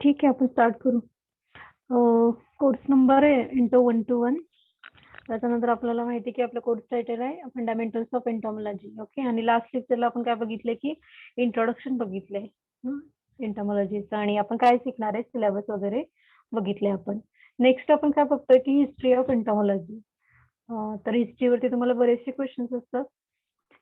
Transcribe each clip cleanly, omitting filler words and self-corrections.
ठीक आहे, आपण स्टार्ट करू. कोर्स नंबर आहे इंटो 1 to 1. त्याच्यानंतर आपल्याला माहिती आहे की आपलं कोर्स टायटल आहे फंडामेंटल्स ऑफ एंटॉमॉलॉजी. ओके, आणि लास्ट लेक्चरला आपण काय बघितलं की इंट्रोडक्शन बघितलंय एंटॉमॉलॉजीचं, आणि आपण काय शिकणार आहे सिलेबस वगैरे बघितले आपण. नेक्स्ट आपण काय बघतोय की हिस्ट्री ऑफ एंटॉमॉलॉजी. तर हिस्ट्रीवरती तुम्हाला बरेचसे क्वेश्चन्स असतात,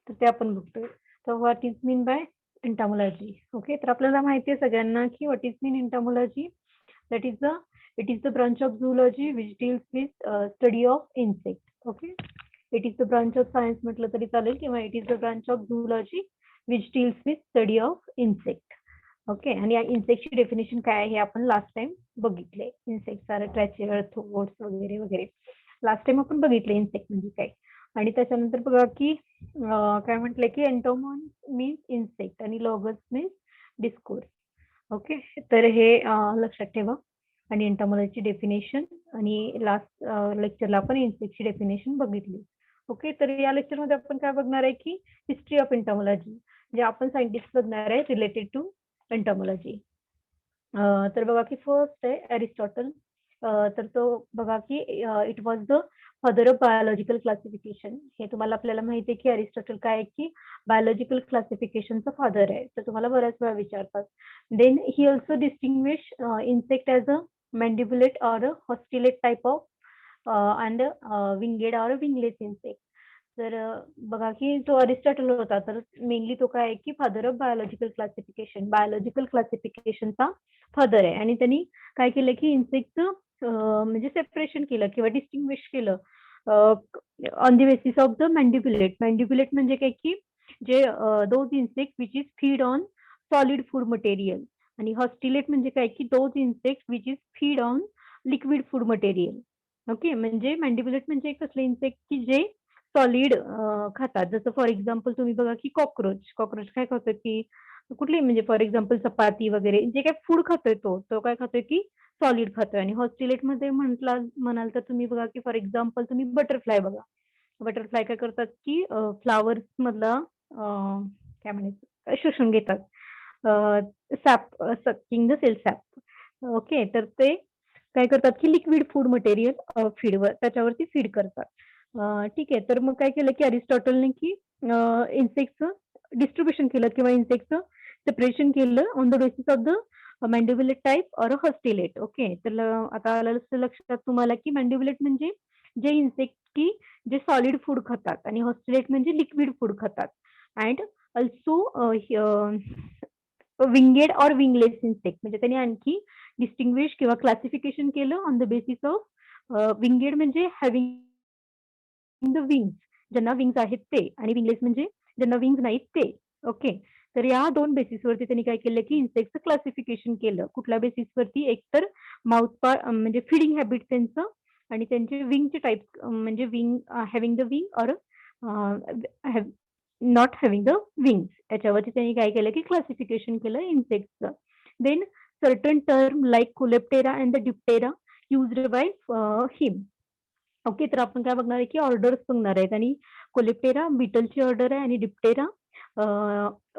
तर ते आपण बघतोय. तर what is mean by entomology. Okay, तर आपल्याला माहिती आहे सगळ्यांना की what is mean entomology. That is the branch of zoology which deals with study of insect. Okay, it is the branch of science म्हटलं तरी चालेल, किंवा it is the branch of zoology which deals with study of insect. Okay, आणि या इन्सेक्टची definition काय आहे हे आपण लास्ट टाइम बघितले. इन्सेक्ट आर ट्रॅचर, थ्रोट्स वगैरे वगैरे लास्ट टाइम आपण बघितले इन्सेक्ट म्हणजे काय. आणि त्याच्यानंतर बघा की काय म्हटलंय की एंटोमॉन मीन्स इन्सेक्ट आणि लॉगस मीन्स डिस्कोर्स. ओके, तर हे लक्षात ठेवा. आणि एंटॉमॉलॉजीची डेफिनेशन, आणि लास्ट लेक्चरला आपण इन्सेक्टची डेफिनेशन बघितली. ओके, तर या लेक्चरमध्ये आपण काय बघणार आहे की हिस्ट्री ऑफ एंटॉमॉलॉजी, जे आपण सायंटिस्ट बघणार आहे रिलेटेड टू एंटॉमॉलॉजी. तर बघा की फर्स्ट आहे अरिस्टॉटल. तर तो बघा की it was the father of biological classification. हे तुम्हाला आपल्याला माहिती आहे की अरिस्टॉटल काय आहे की बायोलॉजिकल क्लासिफिकेशनचा फादर आहे, तर तुम्हाला बऱ्याच वेळा विचारतात. Then he also distinguish insect as a mandibulate or a hostile type of and winged or wingless insect. तर बघा की जो अरिस्टॉटल होता, तर मेनली तो काय आहे की father of biological classification, biological क्लासिफिकेशनचा फादर आहे. आणि त्यांनी काय केलं की इन्सेक्टचं म्हणजे सेपरेशन केलं किंवा डिस्टिंग्विश केलं on the basis of the मॅन्डिब्युलेट. मॅन्डिब्युलेट म्हणजे काय की जे those insect which is feed on solid food material, आणि हॉस्टिलेट म्हणजे काय की those insect which is feed on liquid food material. Okay, म्हणजे मॅन्डिब्युलेट म्हणजे कसले इन्सेक्ट की जे सॉलिड खातात. जसं फॉर एक्झाम्पल तुम्ही बघा की कॉकरोच काय खातोय की कुठली, म्हणजे फॉर एक्झाम्पल चपाती वगैरे जे काय फूड खातोय तो काय खातोय की सॉलिड खातोय. आणि हॉस्टिलेट मध्ये म्हणाल तर तुम्ही बघा की फॉर एक्झाम्पल तुम्ही बटरफ्लाय बघा. बटरफ्लाय काय करतात की फ्लावर्स मधला काय म्हणायचं शोषून घेतात, sap, sucking the cell sap. Okay, तर ते काय करतात की लिक्विड फूड मटेरियल फीडवर त्याच्यावरती फीड करतात. ठीक आहे, तर मग काय केलं की अरिस्टॉटलने की इन्सेक्टचं डिस्ट्रीब्युशन केलं किंवा इन्सेक्टचं सेपरेशन केलं on the basis of the mandibulate type or haustellate. Okay, तर आता आलं लक्षात तुम्हाला की मॅन्डिब्युलेट म्हणजे जे इन्सेक्ट की जे सॉलिड फूड खातात, आणि हॉस्टिलेट म्हणजे लिक्विड फूड खातात. And also winged or wingless insect, म्हणजे त्यांनी आणखी डिस्टिंग्विश किंवा क्लासिफिकेशन केलं on the basis of winged म्हणजे हॅव्हिंग द विंग्स, ज्यांना विंग्स आहेत ते, आणि विंगलेस म्हणजे ज्यांना विंग्स नाहीत ते. ओके, तर या दोन बेसिसवरती त्यांनी काय केलं की इन्सेक्टचं क्लासिफिकेशन केलं. कुठल्या बेसिसवरती, एक तर माउथ म्हणजे फिडिंग हॅबिट त्यांचं, आणि त्यांचे विंगचे टाईप म्हणजे wing having the wing or not having the wings, याच्यावरती त्यांनी काय केलं की क्लासिफिकेशन केलं इन्सेक्टचं. Then certain term like coleoptera and the diptera used by him. Okay, तर आपण काय बघणार आहे की ऑर्डर्स बघणार आहेत, आणि कोलेप्टेरा बीटलची ऑर्डर आहे आणि डिप्टेरा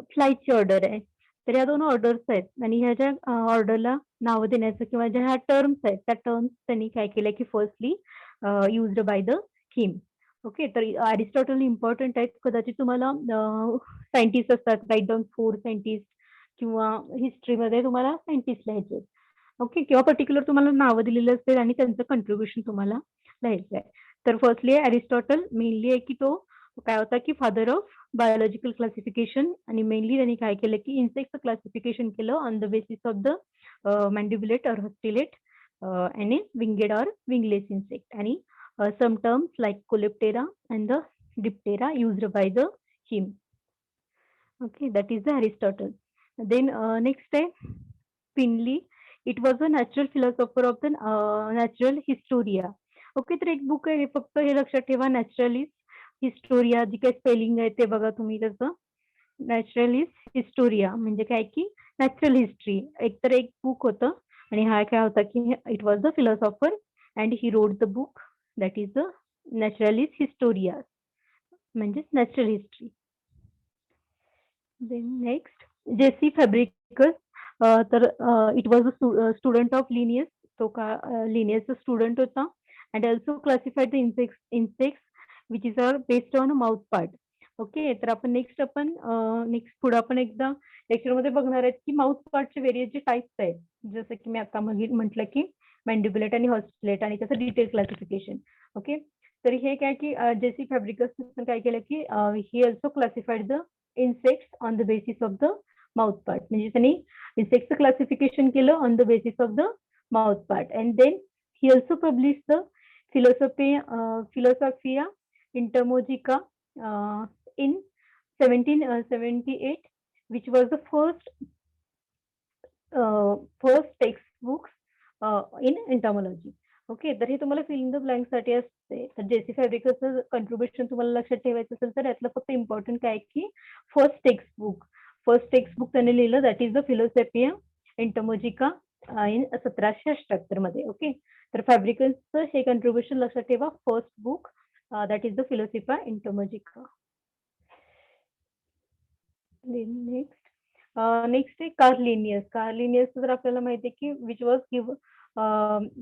फ्लायची ऑर्डर आहे. तर या दोन ऑर्डर्स आहेत, आणि ह्या ज्या ऑर्डरला नाव देण्याचं किंवा ज्या ह्या टर्म्स आहेत त्या टर्म्स त्यांनी काय केलं की firstly used by the him. Okay, तर अरिस्टॉटल इम्पॉर्टंट आहेत. कदाचित तुम्हाला सायंटिस्ट असतात, राईट डाऊन 4 सायंटिस्ट, किंवा हिस्ट्रीमध्ये तुम्हाला सायंटिस्ट लिहायचे. ओके, किंवा पर्टिक्युलर तुम्हाला नावं दिलेलं असतील आणि त्यांचं कंट्रीब्युशन तुम्हाला लिहायचं आहे. तर फर्स्टली अरिस्टॉटल मेनली आहे की तो काय होता की फादर ऑफ बायोलॉजिकल क्लासिफिकेशन, आणि मेनली त्यांनी काय केलं की इन्सेक्टचं क्लासिफिकेशन केलं on the basis of the mandibulate or haustellate आणि विंगेड ऑर विंगलेस इन्सेक्ट, आणि some terms like Coleoptera and the Diptera used by the him. Okay, that is the Aristotle. Then next is Finley. It was a natural philosopher of the natural historia. Okay, तर एक book आहे, फक्त हे लक्षात ठेवा, naturalist Historia. जी काही spelling आहे ते बघा तुम्ही त्याचं. नॅचरलिस्ट हिस्टोरिया म्हणजे काय की नॅचरल हिस्ट्री. एकतर एक बुक होतं, आणि हा काय होता की it was the philosopher and he wrote the book that is the naturalist historia, म्हणजेच natural history. Then next J C Fabricius. तर it was a student of Linnaeus. तो का लिनियसचा स्टुडंट होता and also classified the insects which is are based on mouth part. Okay, तर आपण next पुढे आपण एकदा लेक्चरमध्ये बघणार आहेत की माउथ पार्टचे वेरियस जे टाइप्स आहेत, जसं की मी आता म्हटलं की मॅन्डिब्युलेट आणि हॉस्टिलेट आणि त्याचं डिटेल क्लासिफिकेशन. ओके, तर हे काय की जेसी फॅब्रिकस काय केलं की he also classified the insects on the basis of the mouth part. म्हणजे त्यांनी insects classification केलं on the basis of the mouth part, and then he also published the Philosophia Entomologica in 1778, which was the first textbooks in entomology. Okay, तर हे तुम्हाला fill in the blank साठी असते. तर JC फॅब्रिकसचं contribution तुम्हाला लक्षात ठेवायचं असेल तर यातलं फक्त इम्पॉर्टंट काय की फर्स्ट टेक्स्टबुक त्याने लिहिलं, that is the Philosophia Entomologica in 1778 मध्ये. ओके, तर फॅब्रिकसचं हे कंट्रीब्युशन लक्षात ठेवा, first book that is the Philosophia Entomologica. Next आहे कार्लिनियस. कार्लिनियस तर आपल्याला माहिती आहे की which was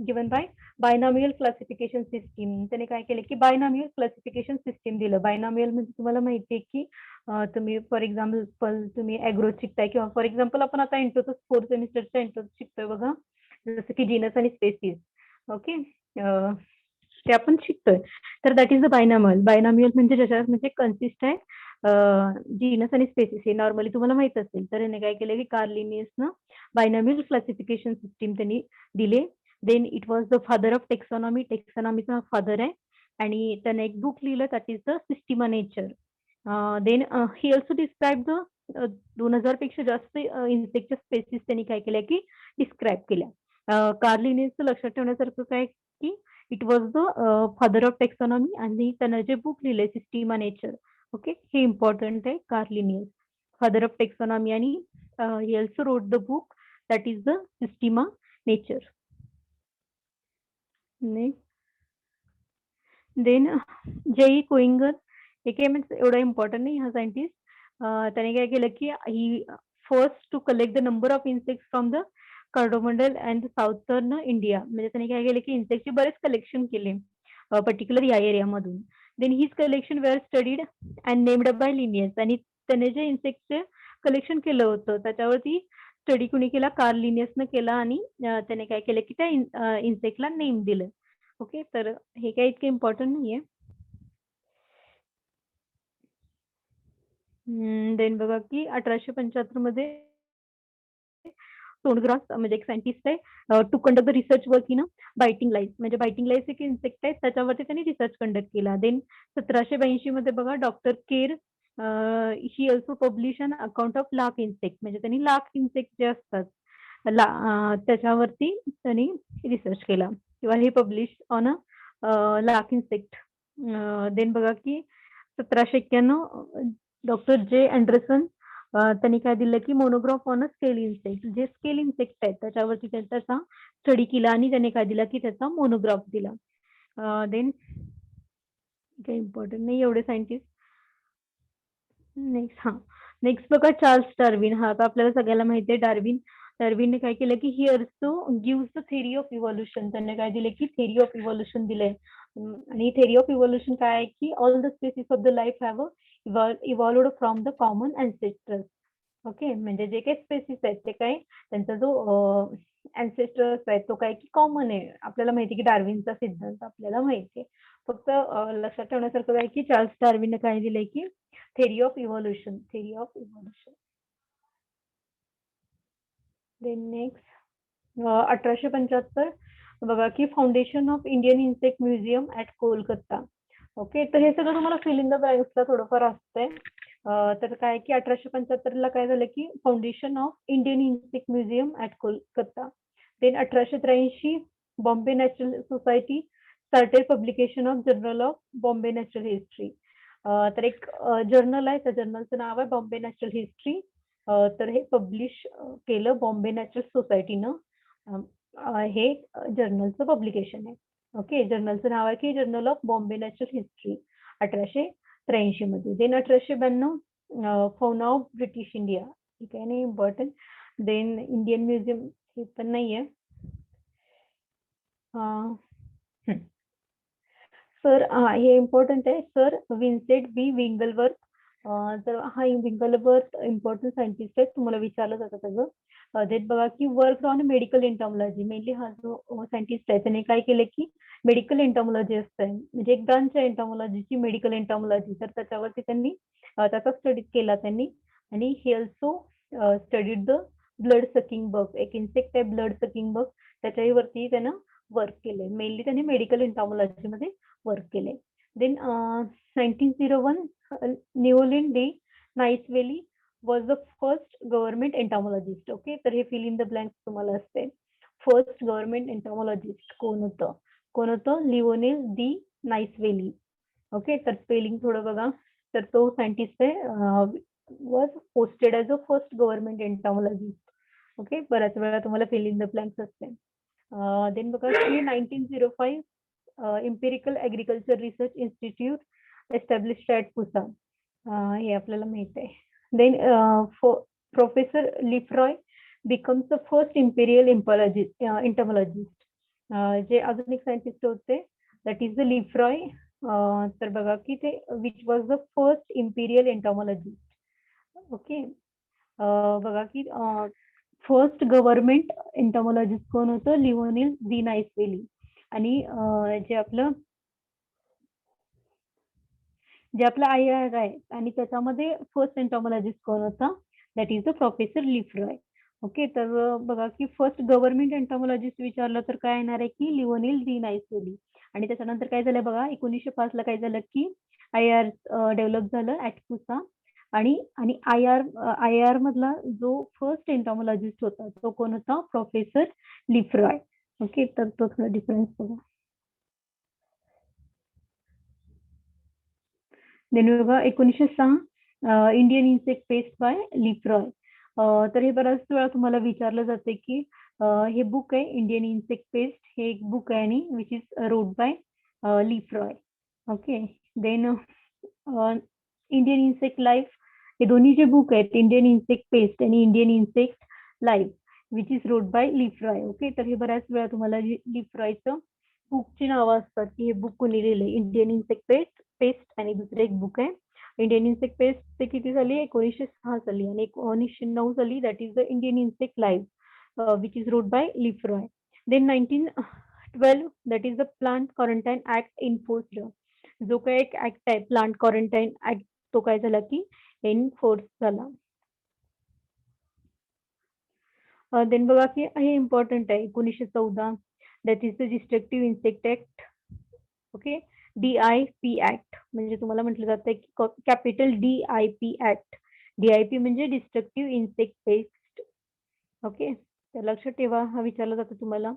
given by binomial classification system. त्याने काय केलं की बायनॉमियल क्लासिफिकेशन सिस्टीम दिलं. बायनॉमियल म्हणजे तुम्हाला माहिती आहे की तुम्ही फॉर एक्झाम्पल तुम्ही ॲग्रो शिकताय किंवा फॉर एक्झाम्पल आपण आता इंट्रोचं 4th सेमिस्टरच्या इंट्रो शिकतोय बघा, जसं की जीनस आणि स्पेसीज. ओके, ते आपण शिकतोय. तर that is the binomial. Binomial म्हणजे ज्याच्यात म्हणजे कन्सिस्ट आहे जीनस आणि स्पेसीस. हे नॉर्मली तुम्हाला माहित असेल. तर याने काय केलं की कार्लिनियसनं बायनॉमियल क्लासिफिकेशन सिस्टीम त्यांनी दिले. Then it was the father of taxonomy. टेक्सॉनॉमीचा फादर आहे आणि त्याने एक बुक लिहिलं, that is the Systema Naturae. Then he also describe the 2000 पेक्षा जास्त इन्सेक्टच्या स्पेसीस त्यांनी काय केल्या की डिस्क्राईब केल्या. कार्लिनियसचं लक्षात ठेवण्यासारखं काय की it was the father of taxonomy आणि त्यानं जे बुक लिहिलंय सिस्टिमा नेचर. ओके, हे इम्पॉर्टंट आहे. कार्लिनियस फादर ऑफ टेक्सॉनॉमी आणि he also wrote the book that is the Systema Nature. Then J.E. Koinger, हे काय म्हणजे एवढं इम्पॉर्टंट नाही हा सायंटिस्ट. त्याने काय केलं की he first to collect the number of insects from the Coromandel and southern India. म्हणजे त्याने काय केलं की इन्सेक्टचे बरेच कलेक्शन केले पर्टिक्युलर या एरियामधून. Then his collection were studied and named by Linnaeus. आणि त्याने जे इन्सेक्टचे कलेक्शन केलं होतं त्याच्यावरती स्टडी कुणी केला, कार्लिनियसनं केला आणि त्याने काय केलं की त्या इन्सेक्टला नेम दिलं. ओके, तर हे काही इतके इम्पॉर्टंट नाहीये. देन बघा की 1875 मध्ये सोनग्रास म्हणजे एक सायंटिस्ट आहे, to conduct the research work in biting lice. म्हणजे बायटिंग लाईस एक इन्सेक्ट आहे, त्याच्यावरती त्यांनी रिसर्च कंडक्ट केला. देन 1782 मध्ये बघा doctor Kerr he also publish an account of lac insect. म्हणजे त्यांनी लाख इन्सेक्ट जे असतात त्याच्यावरती त्यांनी रिसर्च केला किंवा हे publish on a lac insect. Then बघा की 1791 डॉक्टर जे अँडरसन त्यांनी काय दिलं की monograph on a scale insect. जे स्केल इन्सेक्ट आहेत त्याच्यावरती त्याचा स्टडी केला आणि त्याने काय दिला की त्याचा मोनोग्राफ दिला. देन काही इम्पॉर्टंट नाही एवढे सायंटिस्ट. नेक्स्ट बघा चार्ल्स डार्विन. हा तर आपल्याला सगळ्याला माहिती आहे. डार्विनने काय केलं की he also gives the theory of evolution. त्यांनी काय दिले की थेरी ऑफ इव्हॉल्युशन दिलंय. आणि थेरी ऑफ इव्हॉल्युशन काय आहे की all the species of the life have evolved from the common ancestors. Okay, म्हणजे जे काही स्पेसिस आहेत ते काय त्यांचा जो अँसेस्टर्स आहे तो काय की कॉमन आहे. आपल्याला माहिती की डार्विनचा सिद्धांत आपल्याला माहिती आहे. फक्त लक्षात ठेवण्यासारखं आहे की चार्ल्स डार्विनने काय दिलंय की theory of evolution. Then next 1875 बघा की foundation of Indian insect museum at Kolkata. Okay, तर हे सगळं तुम्हाला फिल इन द ब्लँक्सला थोडंफार असतंय. तर काय की 1875 ला काय झालं की foundation of Indian insect museum at Kolkata. Then 1883 Bombay natural society started publication of journal of Bombay natural history. तर एक जर्नल आहे, त्या जर्नलचं नाव आहे बॉम्बे नॅचरल हिस्ट्री. तर हे पब्लिश केलं बॉम्बे नॅचरल सोसायटीनं. हे जर्नलचं पब्लिकेशन आहे. ओके, जर्नलचं नाव आहे की journal of Bombay natural history 1883 मध्ये. Then 1892 fauna of British India. ठीक आहे नाही इम्पॉर्टंट. देन इंडियन म्युझियम हे पण नाहीये. सर हे इम्पॉर्टंट आहे. सर विन्सेंट बी विंगलवर्थ. तर हा विंगलवर्थ इम्पॉर्टंट सायंटिस्ट आहे, तुम्हाला विचारलं जातं सगळं. देत बघा की वर्क ऑन मेडिकल एंटॉमॉलॉजी. मेनली हा जो सायंटिस्ट आहे त्याने काय केलं की मेडिकल एंटॉमॉलॉजी असतं, म्हणजे एक ब्रांच आहे एंटॉमॉलॉजीची, मेडिकल एंटॉमॉलॉजी. तर त्याच्यावरती त्यांनी त्याचा स्टडी केला त्यांनी. आणि हे also studied the blood sucking bug. एक इन्सेक्ट आहे ब्लड सकिंग बग, त्याच्यावरती त्यानं वर्क केले. मेनली त्यांनी मेडिकल एंटॉमॉलॉजी मध्ये वर्क केले. देन 1901 न्यूलिन de Niceville was the first government entomologist. Okay, तर हे फिल इन द ब्लँक्स तुम्हाला असते. फर्स्ट गव्हर्नमेंट एंटॉमॉलॉजिस्ट कोण होतं? कोण होतं? Lionel de Niceville. ओके, तर स्पेलिंग थोडं बघा. तर तो सायंटिस्ट आहे, was posted as a first government entomologist. Okay, बऱ्याच वेळा तुम्हाला फिल इन द ब्लँक्स असते. देन बघा की 1905 empirical agriculture research institute established at Pusa. हे आपल्याला माहित आहे. Then professor Lefroy becomes the first imperial entomologist. जे अजून एक सायंटिस्ट होते, दॅट इज द लिफ्रॉय. तर बघा की ते which was the first imperial entomologist. Okay, बघा की फर्स्ट गव्हर्नमेंट एंटॉमॉलॉजिस्ट कोण होतं? Lionel de Niceville. आणि जे आपलं IIR आहे आणि त्याच्यामध्ये फर्स्ट एंटॉमॉलॉजिस्ट कोण होता? That is the professor Lefroy. Okay, तर बघा की फर्स्ट गव्हर्नमेंट एंटॉमॉलॉजिस्ट विचारलं तर काय येणार आहे की लिओनेल डी नाइसवेली. आणि त्याच्यानंतर काय झालं बघा, 1905 ला काय झालं की IIR डेव्हलप झालं ॲट पुसा. आणि IIR मधला जो फर्स्ट एंटॉमॉलॉजिस्ट होता तो कोण होता? Professor Lefroy. ओके, तर तो थोडा डिफरन्स बघा. देन बघा 1906 इंडियन इन्सेक्ट पेस्ट बाय लिफ्रॉय. तर हे बऱ्याच वेळा तुम्हाला विचारलं जाते की हे बुक आहे इंडियन इन्सेक्ट पेस्ट, हे एक बुक आहे आणि which is wrote by Lefroy. Okay, then Indian insect life. हे दोन्ही जे बुक आहेत, इंडियन इन्सेक्ट पेस्ट आणि Indian insect life, which is wrote by Lefroy. Okay, तर हे बऱ्याच वेळा तुम्हाला लिफ्रॉयचं बुकची नावं असतात की हे बुक कोणी लिहिलंय. इंडियन इन्सेक्ट पेस्ट आणि दुसरं एक बुक आहे इंडियन इन्सेक्ट पेस्ट. ते किती साली? 1906 साली. आणि 1909 साली that is the Indian insect life which is wrote by Lefroy. Then 1912 that is the plant quarantine act enforced. जो काही एक ऍक्ट आहे प्लांट क्वारंटाईन ऍक्ट, तो काय झाला की एनफोर्स झाला. देन बघा की हे इम्पॉर्टंट आहे 1914 that is the destructive insect act. Okay, DIP act म्हणजे तुम्हाला म्हटलं जातं की कॅपिटल DIP ऍक्ट. DIP म्हणजे डिस्ट्रक्टिव्ह इन्सेक्ट पेस्ट. ओके, तर लक्षात ठेवा, हा विचारला जातो तुम्हाला.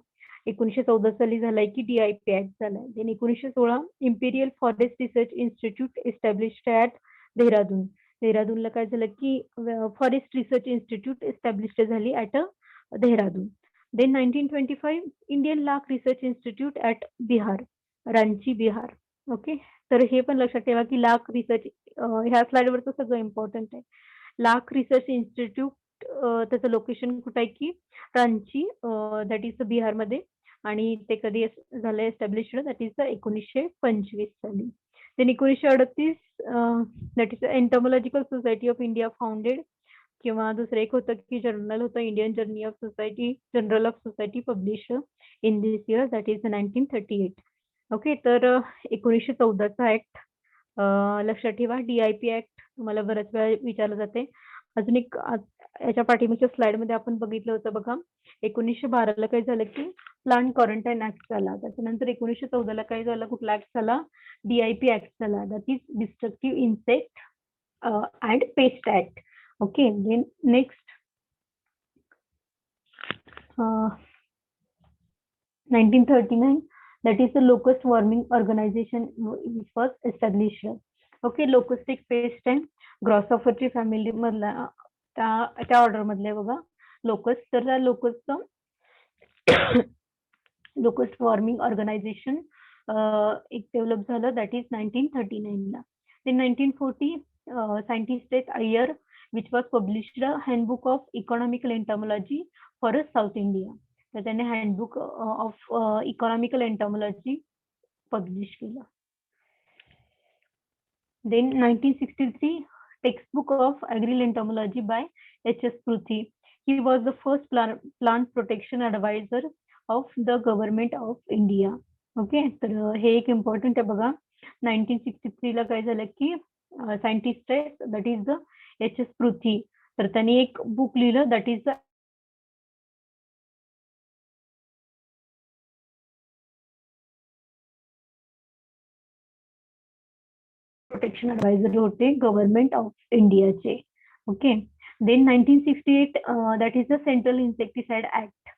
1914 साली झालाय की DIP ऍक्ट झालाय. Then 1916 imperial forest research institute established at Dehradun. देहरादूनला काय झालं की फॉरेस्ट रिसर्च इन्स्टिट्यूट एस्टॅब्लिश्ड झाली at Dehradun. Then 1925 Indian lac research institute at Bihar, Ranchi Bihar. Okay, तर हे पण लक्षात ठेवा की लाख रिसर्च, ह्या स्लाइडवरचं सगळं इम्पॉर्टंट आहे. लाख रिसर्च इन्स्टिट्यूट त्याचं लोकेशन कुठं आहे की रांची, दॅट इज बिहारमध्ये. आणि ते कधी झालं एस्टॅब्लिश्ड? दॅट इज 1925 साली. Then 1938 that is entomological society of India founded. किंवा दुसरं एक होतं की जर्नल होतं Indian journal of society publish in this year, that is 1938. Okay, तर 1914चा ऍक्ट लक्षात ठेवा. DIP ऍक्ट तुम्हाला बऱ्याच वेळा विचारलं जाते. अजून एक याच्या पाठीमागच्या स्लाइडमध्ये आपण बघितलं होतं बघा, 1912ला काय झालं की प्लांट क्वारंटाईन ऍक्ट झाला. त्याच्यानंतर 1914ला काय झालं? कुठला ऍक्ट झाला? DIP ऍक्ट झाला, that is destructive insect and pest act. Okay, then next 1939 that is the locust warming organization which was established. Okay, locust एक पेस्ट आहे, ग्रॉसऑफरची फॅमिली मधला त्या ऑर्डर मधले बघा लोकस्ट. तर त्या लोकस्ट वॉर्मिंग ऑर्गनायझेशन एक डेव्हलप झालं, दॅट इज 1939 ला. ते 1940 सायंटिस्ट आहेत Iyer which was published a handbook of economical entomology for South India. तर त्याने हँडबुक ऑफ इकॉनॉमिकल एंटॉमॉलॉजी पब्लिश केलं. Then 1963 textbook of agricultural entomology by H.S. Pruthi. He was the first plant protection advisor of the government of India. Okay, तर हे एक important आहे बघा. 1963 ला काय झालं की सायंटिस्ट आहे दॅट इज द H.S. पृथ्वी. तर त्यांनी एक बुक लिहिलं that is the protection adviser होते गव्हर्नमेंट ऑफ इंडियाचे. Okay, then 1968 that is the central insecticide act.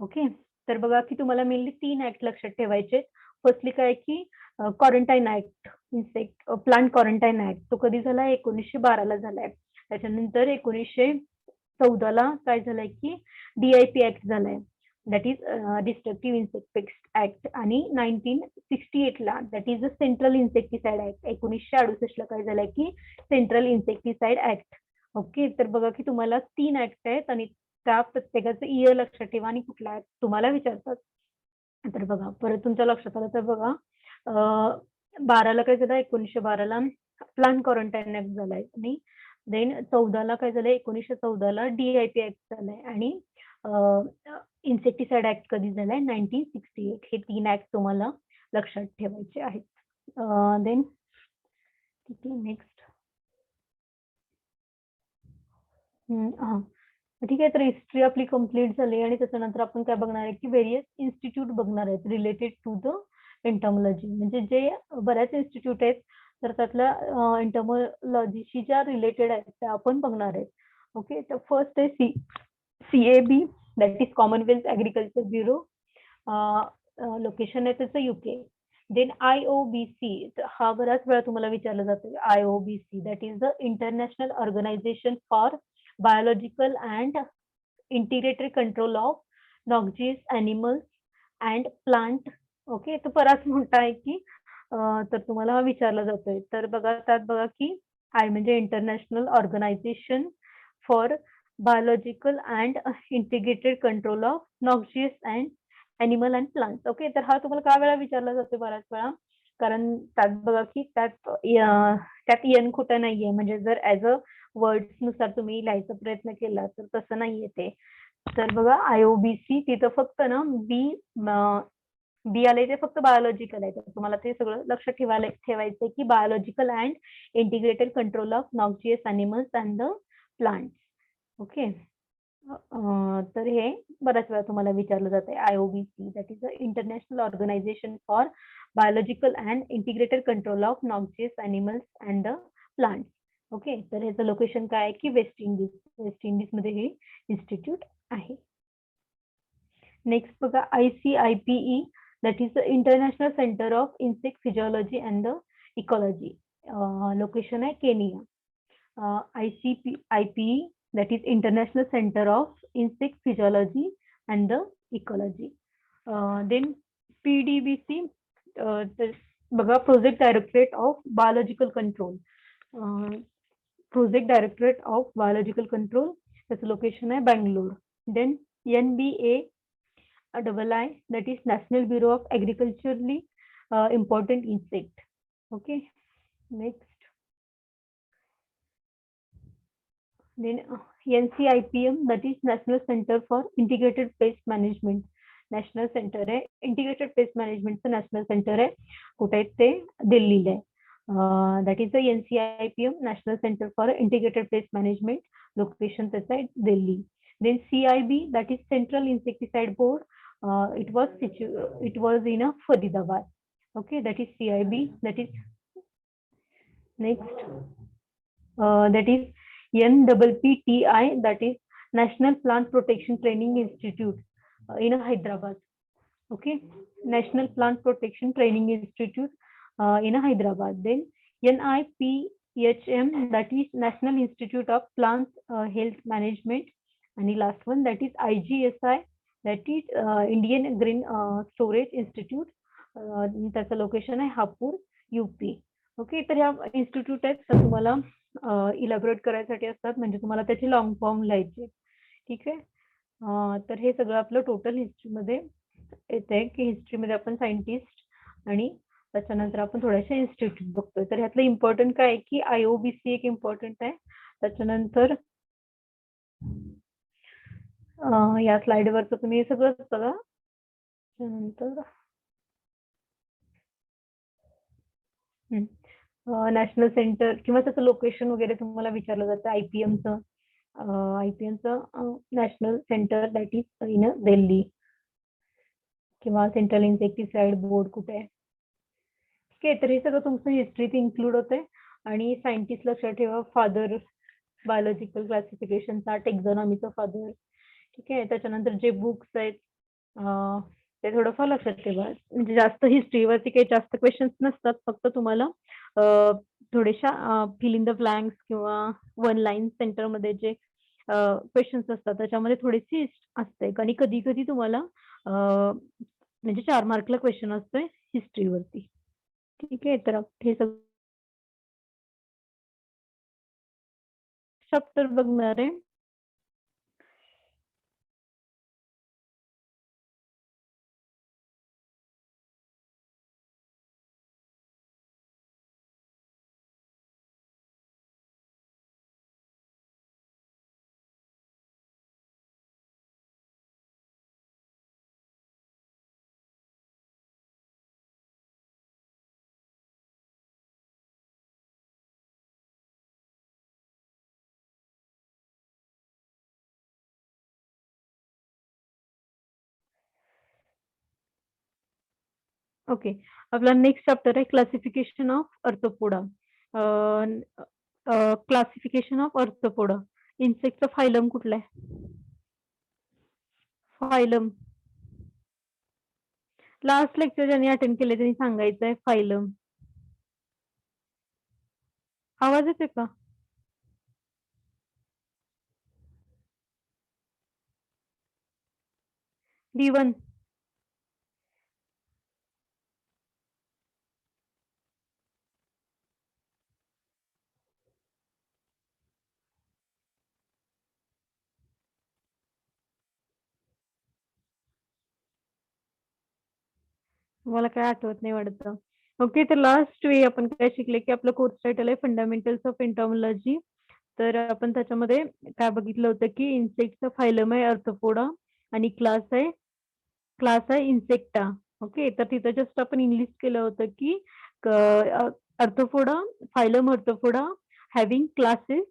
Okay, तर बघा की तुम्हाला मेनली 3 ऍक्ट लक्षात ठेवायचे. फर्स्टली काय की quarantine act, insect plant quarantine act, तो कधी झाला 1912 ला झालाय. त्याच्यानंतर 1914 ला काय झालंय की DIP ऍक्ट झालाय, that is destructive insecticide act. आणि 1968 ला that is the central insecticide act. 1968 ला काय झालंय की सेंट्रल इन्सेक्टिसाइड ऍक्ट. ओके, तर बघा की तुम्हाला 3 ऍक्ट आहेत आणि त्या प्रत्येकाचं इयर लक्षात ठेवा आणि कुठला तुम्हाला विचारतात. तर बघा परत तुमच्या लक्षात आलं तर बघा 12 ला काय झालं 1912 ला प्लांट क्वारंटाईन ऍक्ट झालाय. आणि देन 14 ला काय झालंय 1914 ला DIP ऍक्ट झालाय. आणि इन्सेक्टिसाइड ऍक्ट कधी झालाय 1968. हे 3 ऍक्ट तुम्हाला लक्षात ठेवायचे आहेत. देन नेक्स्ट हा ठीक आहे. तर हिस्ट्री आपली कम्प्लीट झाली आणि त्याच्यानंतर आपण काय बघणार आहे की व्हेरियस इन्स्टिट्यूट बघणार आहेत रिलेटेड टू द एंटॉमॉलॉजी. म्हणजे जे बऱ्याच इन्स्टिट्यूट आहेत तर त्यातल्या एंटॉमॉलॉजीशी ज्या रिलेटेड आहेत त्या आपण बघणार आहेत. ओके, तर फर्स्ट आहे CAB that is Commonwealth agriculture bureau. Location आहे त्याचं UK. देन IOBC, हा बऱ्याच वेळा तुम्हाला विचारलं जातं. IOBC that is the international organisation for biological and integrated control of noxious animals and plant. Okay, तो बराच मोठा आहे की तर तुम्हाला विचारला जातोय. तर बघा त्यात बघा की आय म्हणजे international organisation for biological and integrated control of noxious and animal and plants. Okay, तर हा तुम्हाला काय वेळा विचारला जातो बऱ्याच वेळा, कारण त्यात बघा की त्यात एन कुठं नाहीये. म्हणजे जर ऍज अ वर्ड्स नुसार तुम्ही लिहायचा प्रयत्न केला तर तसं नाहीये ते. तर बघा IOBC तिथं फक्त ना बी आले ते फक्त बायोलॉजिकल आहे. तर तुम्हाला ते सगळं लक्षात ठेवायचंय की biological and integrated control of noxious animals and the plants. Okay, तर हे बऱ्याच वेळा तुम्हाला विचारलं जातंय. IOBC that is the international organisation for biological and integrated control of noxious animals and the plants. Okay, तर ह्याचं लोकेशन काय आहे की वेस्ट इंडिज. वेस्ट इंडिज मध्ये हे इन्स्टिट्यूट आहे. नेक्स्ट बघा ICIPE that is the international centre of insect physiology and the ecology. Location आहे Kenya. ICIPE that is International Center of Insect Physiology and the Ecology. Then PDBC, बघा Project Directorate of Biological Control. Project Directorate of Biological Control, त्याचं location आहे Bangalore. Then NBAII that is National Bureau of Agriculturally Important Insect. Okay, next. Then NCIPM that is National Center for Integrated Pest Management. National centre आहे integrated pest मॅनेजमेंटचं national centre आहे. कुठे आहे ते दिल्लीला आहे. That is the NCIPM national centre for integrated pest management. Location त्याचं आहे Delhi. Then CIB that is central insecticide board. It was in Faridabad. Okay, that is CIB. That is next that is NPPTI that is National Plant Protection Training Institute in Hyderabad. Okay, National Plant Protection Training Institute in Hyderabad. Then NIPHM that is National Institute of Plant Health Management. And the last one that is IGSI that is Indian Green Storage Institute. त्याचं location आहे Hapur UP. Okay, तर या institute आहेत तर तुम्हाला elaborate करायसाठी असतात, म्हणजे तुम्हाला त्याचे लाँग फॉर्म लिहायचे. ठीक आहे. तर हे सगळं आपलं टोटल हिस्ट्रीमध्ये येतंय, की हिस्ट्रीमध्ये आपण सायंटिस्ट आणि त्याच्यानंतर आपण थोड्याशा इन्स्टिट्यूट बघतोय. तर ह्यातलं इम्पोर्टंट काय आहे, की IOBC एक इम्पोर्टंट आहे. त्याच्यानंतर या स्लाइडवरचं तुम्ही हे सगळंच बघा. त्यानंतर नॅशनल सेंटर किंवा त्याचं लोकेशन वगैरे तुम्हाला विचारलं जातं. IPMचं national centre that is in Delhi किंवा सेंट्रल इन्सेक्टिसाइड बोर्ड कुठे आहे. ठीक आहे. तर हे सगळं तुमचं हिस्ट्रीत इन्क्लूड होतंय आणि सायंटिस्ट लक्षात ठेवा, फादर बायोलॉजिकल क्लासिफिकेशनचा, टेक्झॉनॉमीचा फादर. ठीक आहे. त्याच्यानंतर जे बुक्स आहेत ते थोडंफार लक्षात ठेवा. म्हणजे जास्त हिस्ट्रीवरती काही जास्त क्वेशन्स नसतात. फक्त तुम्हाला थोड्याशा फिल इन द ब्लँक्स किंवा वन लाईन सेंटरमध्ये जे क्वेशन्स असतात त्याच्यामध्ये थोडीशी असते आणि कधी-कधी तुम्हाला म्हणजे 4 मार्कला क्वेशन असतोय हिस्ट्रीवरती. ठीक आहे. तर हे सगळं चॅप्टर बघणार आहे. ओके. आपला नेक्स्ट चॅप्टर आहे classification of arthropoda. Classification of arthropoda. इन्सेक्टचा फायलम कुठला आहे? फायलम. लास्ट लेक्चर ज्यांनी अटेंड केले त्यांनी सांगायचं आहे फायलम. आवाज येतोय का? D1. मला काय आठवत नाही वाटतं. ओके. तर लास्ट वेळी आपण काय शिकले, की आपलं कोर्स टायटल आहे फंडामेंटल्स ऑफ एंटॉमॉलॉजी. तर आपण त्याच्यामध्ये काय बघितलं होतं, की इन्सेक्टचा फायलम आहे अर्थोपोडा आणि क्लास आहे इन्सेक्टा. ओके. तर तिथं जस्ट आपण इंग्लिश केलं होतं, की Arthropoda, phylum Arthropoda having classes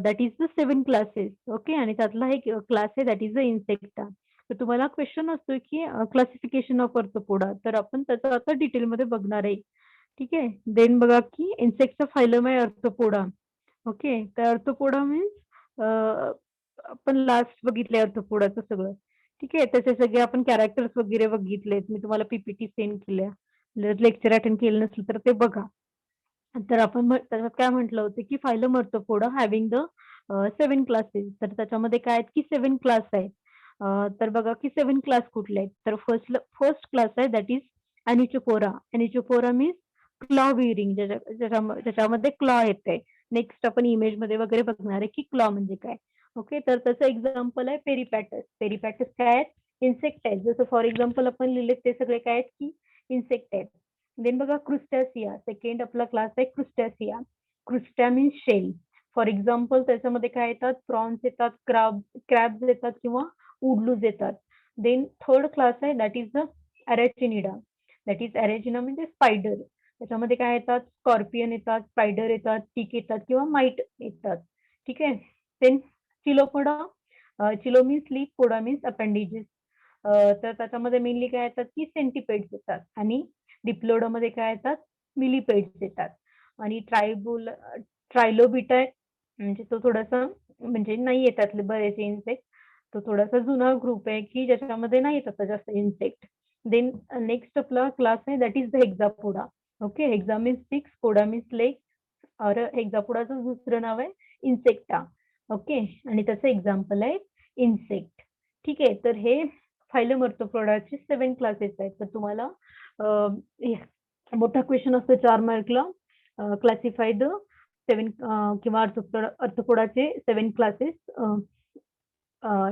that is the 7 classes. Okay. आणि त्यातला एक क्लास आहे दॅट इज द इन्सेक्टा. तर तुम्हाला क्वेशन असतो, की क्लासिफिकेशन ऑफ अर्थोपोडा. तर आपण त्याचं आता डिटेलमध्ये बघणार आहे. ठीक आहे. देन बघा, की इन्सेक्टचा फायलम आहे अर्थोपोडा. ओके. तर अर्थोपोडा मीन्स आपण लास्ट बघितलंय अर्थोपोडाचं सगळं. ठीक आहे. त्याचे सगळे आपण कॅरेक्टर्स वगैरे बघितलेत. मी तुम्हाला PPT सेंड केल्या. जर लेक्चर अटेंड केलं नसेल तर ते बघा. तर आपण त्याच्यात काय म्हटलं होतं, की phylum Arthropoda having the 7 classes. तर त्याच्यामध्ये काय आहेत, की 7 क्लास आहेत. तर बघा, की 7 क्लास कुठले आहेत. तर फर्स्ट क्लास आहे that is onychophora. Onychophora means claw bearing ज्याच्यामध्ये क्लॉ येते. नेक्स्ट आपण इमेजमध्ये वगैरे बघणार आहे, की क्लॉ म्हणजे काय. ओके. तर त्याचं एक्झाम्पल आहे पेरिपॅटस. पेरिपॅटस काय आहेत? इन्सेक्ट आहेत. जसं फॉर एक्झाम्पल आपण लिहिले ते सगळे काय आहेत, की इन्सेक्ट आहेत. देन बघा क्रुस्टॅसिया. सेकंड आपला क्लास आहे क्रुस्टॅसिया. क्रुस्टा मीन्स शेल. फॉर एक्झाम्पल त्याच्यामध्ये काय येतात? प्रॉन्स येतात, क्रॅब्स येतात किंवा उडलूज येतात. देन थर्ड क्लास आहे that is the arachnida. That is arachne म्हणजे स्पायडर. त्याच्यामध्ये काय येतात? स्कॉर्पियन येतात, स्पायडर येतात, टिक येतात किंवा माईट येतात. ठीक आहे. Then chilopoda. Chilo means leaf, poda means appendages. तर त्याच्यामध्ये मेनली काय येतात, की सेंटिपेड्स येतात आणि डिप्लोडामध्ये काय येतात? मिलिपेड्स येतात. आणि ट्रायलोबिटा म्हणजे तो थोडासा म्हणजे नाही येतात बरेचसे इन्सेक्ट. तो थोडासा जुना ग्रुप आहे, की ज्याच्यामध्ये नाही येत आता जास्त इन्सेक्ट. देन नेक्स्ट आपला क्लास आहे that is the Hexapoda. Okay. Hexa means 6, poda means leg और हेक्सापोडाचं दुसरं नाव आहे इन्सेक्टा. ओके. आणि त्याचं एक्झाम्पल आहे इन्सेक्ट. ठीक आहे. तर हे फायलम अर्थोपोडाचे 7 क्लासेस आहेत. तर तुम्हाला मोठा क्वेशन असतो 4 मार्कला. क्लासिफाय द 7 किंवा अर्थपोडाचे 7 क्लासेस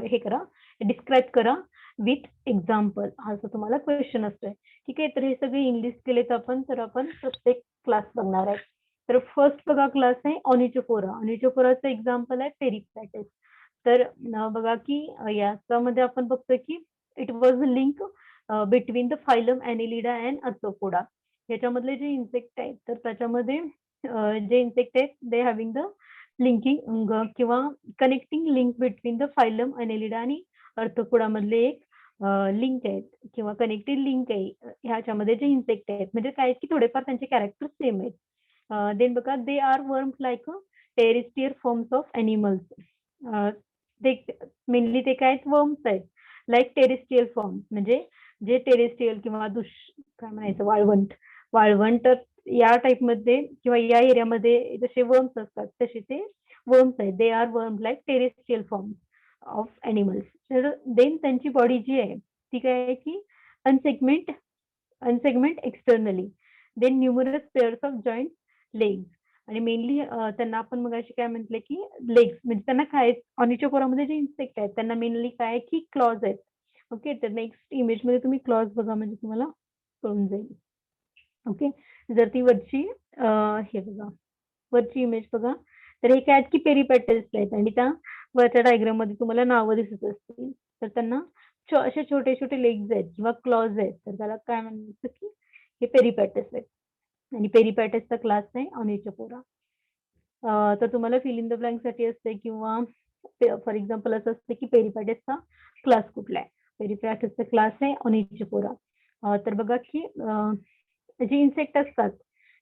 हे करा, डिस्क्राईब करा विथ एक्झाम्पल, असं तुम्हाला क्वेश्चन असतोय. ठीक आहे, तर हे सगळे इंग्लिश केलेत आपण, तर आपण प्रत्येक क्लास बघणार आहे. तर फर्स्ट बघा क्लास आहे ऑनिचोफोरा. ऑनिचोफोराचं एक्झाम्पल आहे पेरिपॅटिस. तर बघा की याच्यामध्ये आपण बघतोय की it was a link between the phylum annelida and arthropoda. याच्यामधले जे इन्सेक्ट आहेत तर त्याच्यामध्ये जे इन्सेक्ट आहेत दे हॅव्हिंग द लिंकिंग किंवा connecting link between the phylum annelida आणि अर्थोपोडा मधले एक लिंक आहेत किंवा कनेक्टेड लिंक आहे ह्याच्यामध्ये जे इन्सेक्ट आहेत. म्हणजे काय की थोडेफार त्यांचे कॅरेक्टर सेम आहेत. देन बघा they are worms like terrestrial forms of animals. ते मेनली ते काय आहेत, वर्म्स आहेत लाईक टेरेस्ट्रियल फॉर्म, म्हणजे जे टेरेस्ट्रियल किंवा काय म्हणायचं वाळवंट या टाईपमध्ये किंवा या एरियामध्ये जसे वर्म्स असतात तसे ते वर्म्स आहेत. They are worm like terrestrial form of animals. तर देन त्यांची बॉडी जी आहे ती काय आहे की unsegment externally. Then numerous pairs of joint legs. आणि मेनली त्यांना आपण मग अशी काय म्हटले की लेग्स, म्हणजे त्यांना काय ऑनिचोफोरामध्ये जे इन्सेक्ट आहेत त्यांना मेनली काय की क्लॉज आहेत. ओके, तर नेक्स्ट इमेजमध्ये तुम्ही क्लॉज बघा म्हणजे तुम्हाला कळून जाईल. ओके, जर ती वरची हे बघा, वरची इमेज बघा, तर हे काय आहेत की पेरिपॅटल्स आहेत आणि त्या वरच्या डायग्राम मध्ये तुम्हाला नावं दिसत असतील. तर त्यांना असे छोटे छोटे लेग्स आहेत किंवा क्लॉज आहेत, तर त्याला काय म्हणतात की हे पेरिपॅटस आहेत. आणि पेरिपॅटसचा क्लास आहे ऑनिचोफोरा. तर तुम्हाला फिल इन द ब्लँक साठी असते किंवा फॉर एक्झाम्पल असं असते की पेरिपॅटसचा क्लास कुठला आहे. पेरिपॅटसचा क्लास आहे ऑनिचोफोरा. तर बघा की जे इन्सेक्ट असतात,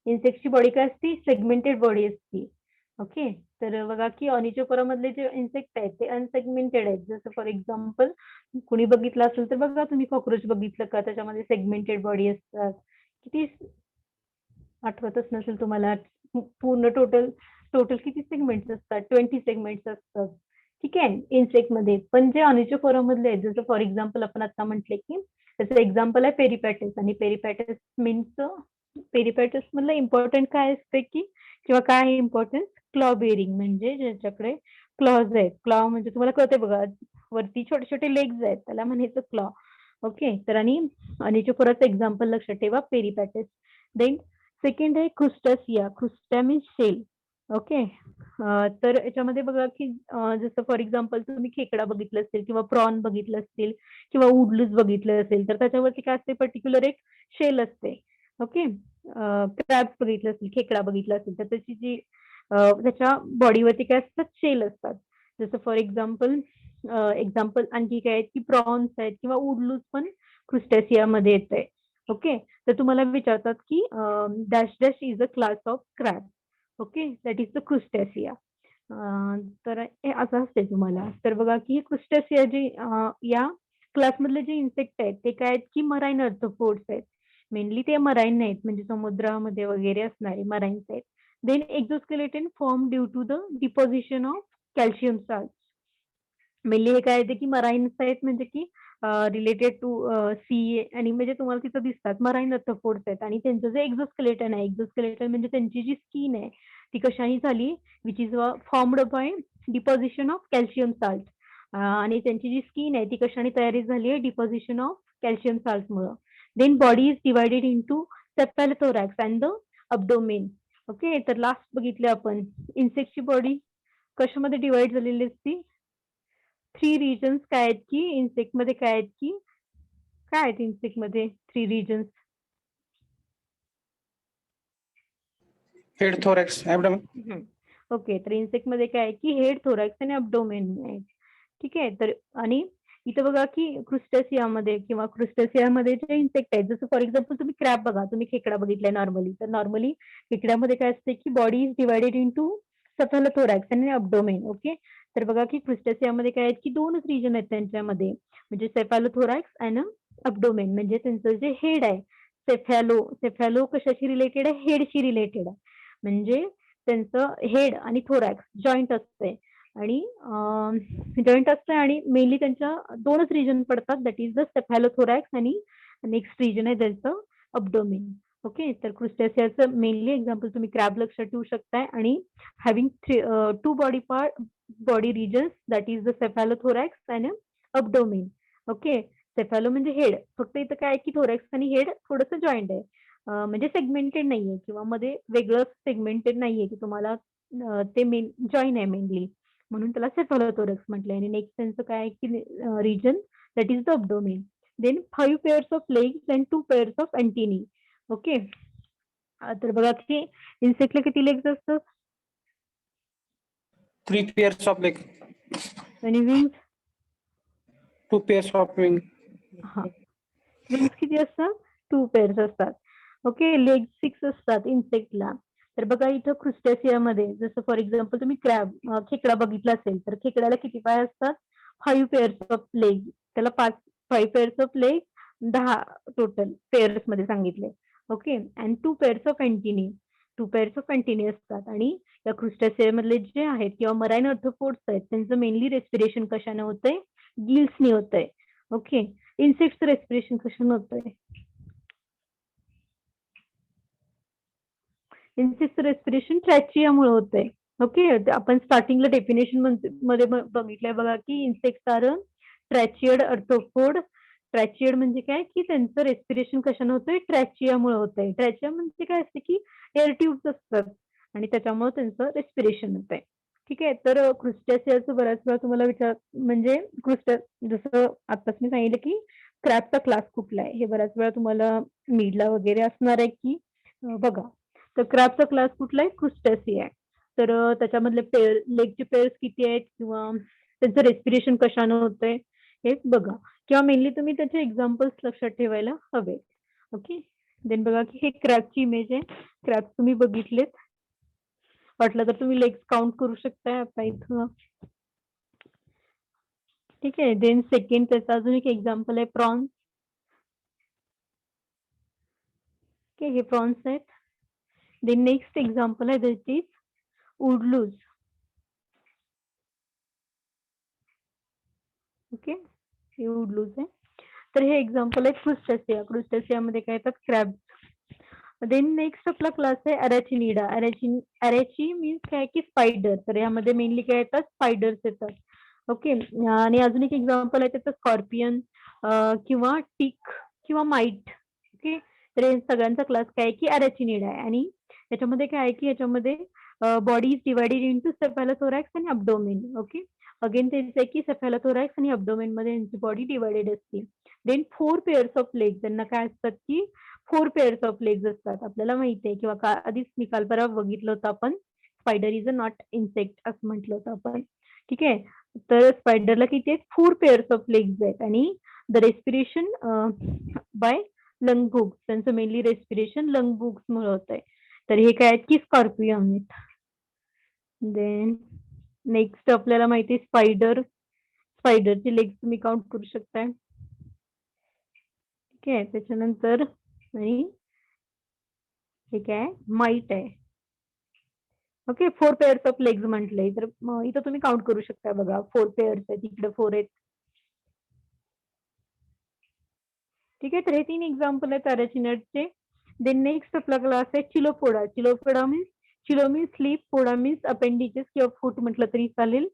इन्सेक्टची बॉडी काय असते, सेगमेंटेड बॉडी असते. ओके, तर बघा की ऑनिचोफोरा मधले जे इन्सेक्ट आहेत ते अनसेगमेंटेड आहेत. जसं फॉर एक्झाम्पल कुणी बघितलं असेल तर बघा तुम्ही कॉक्रोच बघितलं का, त्याच्यामध्ये सेगमेंटेड बॉडी असतात. किती आठवतच नसेल तुम्हाला, पूर्ण टोटल किती सेगमेंट्स असतात, 20 सेगमेंट्स असतात. ठीक आहे इन्सेक्ट मध्ये. पण जे ऑनिचोफोरा मधले आहेत, जसं फॉर एक्झाम्पल आपण आता म्हटले की त्याचं एक्झाम्पल आहे पेरिपॅटस. आणि पेरिपॅटस मीन्स पेरिपॅटस मधलं इम्पॉर्टंट काय असते की किंवा काय आहे इम्पॉर्टन्स, क्लॉ बेरिंग, म्हणजे ज्याच्याकडे क्लॉज आहेत. क्लॉ म्हणजे तुम्हाला कळते बघा, वरती छोटे छोटे लेग्स आहेत त्याला म्हणायचं क्लॉ. ओके, तर आणि ऑनिचोफोराचं एक्झाम्पल लक्षात ठेवा पेरिपॅटस. देन सेकंड आहे क्रुस्टासिया. क्रुस्टा मीन्स शेल. ओके, तर याच्यामध्ये बघा की जसं फॉर एक्झाम्पल तुम्ही खेकडा बघितलं असेल किंवा प्रॉन बघितलं असतील किंवा उडलूस बघितलं असेल, तर त्याच्यावरती काय असते, पर्टिक्युलर एक शेल असते. ओके, क्रॅब्स बघितलं असेल, खेकडा बघितला असेल तर त्याची जी त्याच्या बॉडीवरती काय असतात, शेल असतात. जसं फॉर एक्झाम्पल आणखी काय आहेत की प्रॉन्स आहेत किंवा उडलूस पण क्रुस्टॅसिया मध्ये येत आहे. ओके, तर तुम्हाला विचारतात की dash dash is a class of crab. Okay, that is the crustacea. तर हे असं असते तुम्हाला. तर बघा की क्रुस्टॅसिया जी या क्लासमधले जे इन्सेक्ट आहेत ते काय आहेत की मराईन अर्थ्रोपोड्स आहेत. मेनली ते मराईन नाहीत, म्हणजे समुद्रामध्ये वगैरे असणारे मराईन्स आहेत. Then exoskeleton form due to the deposition of calcium salt. Mainly हे काय येते की मराईन्स आहेत, म्हणजे की रिलेटेड टू सी, आणि म्हणजे तुम्हाला तिथं दिसतात मराईन अर्थ्रोपोड्स आहेत. आणि त्यांचं जे एक्झोस्केलेटन आहे, एक्झोस्केलेटन म्हणजे त्यांची जी स्किन आहे ती कशाने झाली, which is formed by deposition of calcium salt. आणि त्यांची जी स्किन आहे ती कशाने तयारी झाली आहे, डिपॉझिशन ऑफ कॅल्शियम साल्टमुळं. Then body is divided into cephalothorax and the abdomen. Okay, तर लास्ट बघितले आपण इन्सेक्टची बॉडी कशामध्ये डिवाइड झालेली असती, 3 रिजन्स काय आहेत की इन्सेक्ट मध्ये, काय आहेत की काय आहेत इन्सेक्ट मध्ये 3 regions. Head, thorax, abdomen. Okay, तर इन्सेक्ट मध्ये काय आहे की हेड, थोरॅक्स आणि अब्डोमेन आहे. ठीक आहे, तर आणि इथं बघा की क्रुस्टॅसियामध्ये किंवा क्रुस्टॅसियामध्ये जे इन्सेक्ट आहेत, जसं फॉर एक्झाम्पल तुम्ही क्रॅब बघा, तुम्ही खेकडा बघितलाय नॉर्मली, तर नॉर्मली खेकड्यामध्ये काय असते की बॉडी इज डिवायडेड इंटू सेफॅलोथोरॅक्स आणि अब्डोमेन. ओके, तर बघा की क्रुस्टॅसियामध्ये काय आहेत की 2च रिजन आहेत त्यांच्यामध्ये, म्हणजे सेफॅलोथोरॅक्स आणि अब्डोमेन. म्हणजे त्यांचं जे हेड आहे सेफॅलो कशाशी रिलेटेड आहे, हेडशी रिलेटेड आहे. म्हणजे त्यांचं हेड आणि थोरॅक्स जॉईंट असते आणि मेनली त्यांच्या 2च रिजन पडतात, दॅट इज द सेफॅलोथोरॅक्स आणि नेक्स्ट रिजन आहे त्यांचं अब्डोमेन. ओके. तर क्रुस्टेसियाचं मेनली एक्झाम्पल तुम्ही क्रॅब लक्षात ठेवू शकताय आणि having two body regions that is the cephalothorax and abdomen. Okay. Cephalo म्हणजे हेड. फक्त इथं काय आहे की थोरॅक्स आणि हेड थोडंसं जॉइंट आहे. म्हणजे सेगमेंटेड नाहीये किंवा मध्ये वेगळं सेगमेंटेड नाहीये की तुम्हाला ते मेन जॉइन आहे मेनली. म्हणून त्याला सेफॅलोथोरॅक्स म्हटलंय आणि नेक्स्ट त्यांचं काय आहे की region that is the abdomen. Then 5 pairs of legs and 2 pairs of antennae. Okay. तर बघा की इन्सेक्टला किती लेग्स असतात 3 pairs of legs, आणि विंग्स 2 pairs of wing. हा विंग्स किती असतात 2 पेअर्स असतात. ओके. लेग 6 असतात इन्सेक्टला. तर बघा इथं क्रुस्टेसियामध्ये जसं फॉर एक्झाम्पल तुम्ही क्रॅब खेकडा बघितला असेल तर खेकड्याला किती पाय असतात 5 पेअर्स ऑफ लेग. त्याला 5 pairs of leg 10 total pairs मध्ये सांगितले. Okay. And 2 pairs of antennae 2 pairs of antennae असतात. आणि या क्रुस्टेसिया मधले जे आहेत किंवा मराइन अर्थ्रोपोड्स आहेत त्यांचं मेनली रेस्पिरेशन कशाने होतंय गिल्सनी होतंय. ओके. इन्सेक्टचं रेस्पिरेशन कशाने होतंय इन्सेक्टचं रेस्पिरेशन ट्रॅचियामुळे होतंय. ओके. आपण स्टार्टिंगला डेफिनेशन मध्ये बघितलंय बघा की इन्सेक्ट्स आर ट्रॅचियड अर्थ्रोपोड. ट्रॅचियड म्हणजे काय की त्यांचं रेस्पिरेशन कशाने होतंय ट्रॅचियामुळे होतंय. ट्रॅचिया म्हणजे काय असते की एअर ट्यूब्स असतात आणि त्याच्यामुळे त्यांचं रेस्पिरेशन होतंय. ठीक आहे. तर क्रुस्टेसियाचं बऱ्याच वेळा तुम्हाला म्हणजे जसं आताच मी सांगितलं की क्रॅबचा क्लास कुठला आहे हे बऱ्याच वेळा तुम्हाला मिडला वगैरे असणार आहे की बघा. तर क्रॅबचा क्लास कुठला आहे क्रुस्टेसिया आहे. तर त्याच्यामधले लेगचे पेअर्स किती आहेत किंवा त्यांचं रेस्पिरेशन कशाने होतंय हे बघा किंवा मेनली तुम्ही त्याचे एक्झाम्पल्स लक्षात ठेवायला हवे. ओके. देन बघा की हे क्रॅबची इमेज आहे. क्रॅब तुम्ही बघितलेत. वाटलं तर तुम्ही लेग्स काउंट करू शकताय आता इथं. ठीक आहे. देन सेकंड त्याचा अजून एक एक्झाम्पल आहे प्रॉन्स. ओके. हे प्रॉन्स आहेत. देन नेक्स्ट एक्झाम्पल आहे दॅट इज वुडलूज. ओके. हे वुडलूज आहे. तर हे एक्झाम्पल आहे क्रुस्टेसिया. क्रुस्टेसियामध्ये काय येतात क्रॅब. देन नेक्स्ट आपला क्लास आहे अरॅचिनिडा. अरॅची मीन्स काय की स्पायडर. तर यामध्ये मेनली काय येतात स्पायडर्स येतात. ओके. आणि अजून एक एक्झाम्पल आहे त्याचं स्कॉर्पियन किंवा टिक किंवा माईट. ओके. तर हे सगळ्यांचा क्लास काय आहे की अरॅचिनिडा आहे. आणि याच्यामध्ये काय आहे की याच्यामध्ये बॉडी इज डिवायडेड इंटू सेफॅलोथोरॅक्स आणि अब्डोमेन. ओके. अगेन तेच आहे की सेफॅलोथोरॅक्स आणि अब्डोमेन मध्ये यांची बॉडी डिवायडेड असते. Then 4 pairs of legs. त्यांना काय असतात की 4 पेअर्स ऑफ लेग्स असतात. आपल्याला माहिती आहे किंवा आधीच मी काल परवा बघितलं होतं आपण spider is a not insect असं म्हटलं होतं आपण. ठीक आहे. तर स्पायडरला किती आहेत 4 पेअर्स ऑफ लेग्स आहेत आणि the respiration bye lung books. त्यांचं मेनली रेस्पिरेशन लंग बुक्स मुळे होत आहे. तर हे काय आहेत की स्कॉर्पियन आहेत. देन नेक्स्ट आपल्याला माहिती आहे स्पायडरचे लेग्स तुम्ही काउंट करू शकताय. ठीक आहे. त्याच्यानंतर आणि हे काय माईट आहे. ओके. 4 पेअर्स ऑफ लेग्स म्हटलंय तर इथं तुम्ही काउंट करू शकता बघा 4 पेअर्स आहेत इकडे 4 आहेत. ठीक आहे. तर हे 3 एक्झाम्पल आहेत अरॅचिनडचे. देन नेक्स्ट आपला क्लास आहे चिलोपोडा. चिलोपोडा मीन्स स्लीप, पोडा मीन्स अपेंडिजेस किंवा फूट म्हटलं तरी चालेल.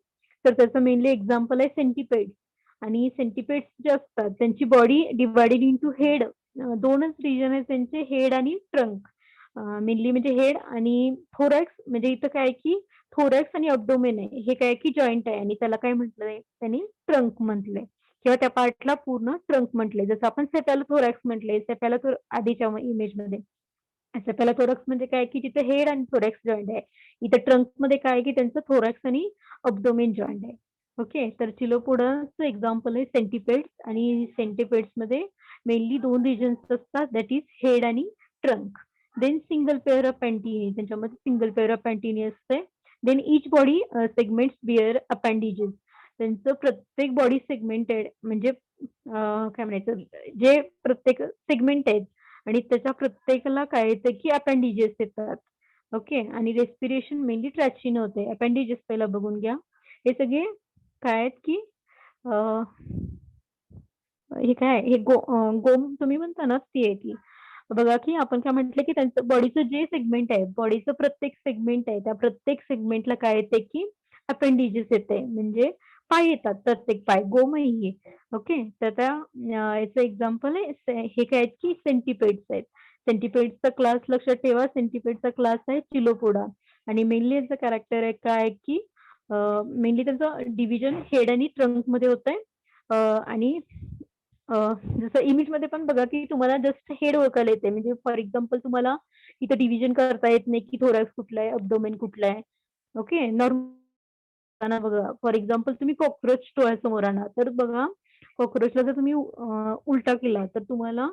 तर त्याचं मेनली एक्झाम्पल आहे सेंटिपेड. आणि सेंटिपेड्स जे असतात त्यांची बॉडी डिवायडेड इंटू हेड. 2च रिजन आहेत त्यांचे हेड आणि ट्रंक. मेनली म्हणजे हेड आणि थोरॅक्स. म्हणजे इथं काय की थोरॅक्स आणि अब्डोमेन आहे हे काय की जॉईंट आहे आणि त्याला काय म्हटलंय त्यांनी ट्रंक म्हटलंय किंवा त्या पार्टला पूर्ण ट्रंक म्हटलंय. जसं आपण सेफॅलोथोरॅक्स म्हटलंय आधीच्या इमेजमध्ये. सेफॅलोथोरॅक्स म्हणजे काय की तिथे हेड आणि थोरॅक्स जॉईंट आहे. इथं ट्रंक मध्ये काय की त्यांचं थोरॅक्स आणि अब्डोमेन जॉईंट आहे. ओके. तर चिलोपोडाचं एक्झाम्पल आहे सेंटिपेड्स आणि सेंटिपेड्स मध्ये मेनली 2 रिजन्स असतात दॅट इज हेड आणि trunk. Then single pair of antennae. त्यांच्यामध्ये सिंगल पेअर ऑफ अँटिनी असते. Then each body segments bear appendages. त्यांचं प्रत्येक बॉडी सेगमेंटेड म्हणजे काय म्हणायचं जे प्रत्येक सेगमेंट आहेत आणि त्याच्या प्रत्येकाला काय येतं की अपेंडिजेस येतात. ओके. आणि रेस्पिरेशन मेनली ट्रॅचिन होते. अपेंडिजेस पहिला बघून घ्या. हे सगळे काय आहेत की हे काय हे गोम तुम्ही म्हणता ना ती आहे ती. बघा की आपण काय म्हटलं की त्यांचं बॉडीचं जे सेगमेंट आहे, बॉडीचं प्रत्येक सेगमेंट आहे, त्या प्रत्येक सेगमेंटला काय येते की अपेंडिजेस येते, म्हणजे पाय येतात, प्रत्येक पाय, गोमही आहे. ओके. तर त्या याचं एक्झाम्पल आहे हे काय आहेत की सेंटिपेड्स आहेत. सेंटिपेडचा क्लास लक्षात ठेवा, सेंटिपेडचा क्लास आहे चिलोपोडा आणि मेनली याचं कॅरेक्टर आहे काय की मेनली त्याचं डिव्हिजन हेड आणि ट्रंकमध्ये होतंय. आणि जसं इमेजमध्ये पण बघा की तुम्हाला जस्ट हेड ओळखायला येते, म्हणजे फॉर एक्झाम्पल तुम्हाला इथं डिव्हिजन करता येत नाही की थोरॅक्स कुठला आहे, अब्डोमेन कुठला आहे. ओके. नॉर्मल बघा, फॉर एक्झाम्पल तुम्ही कॉकरोच डोळ्यासमोर आणा, तर बघा कॉकरोचला जर तुम्ही उलटा केला तर तुम्हाला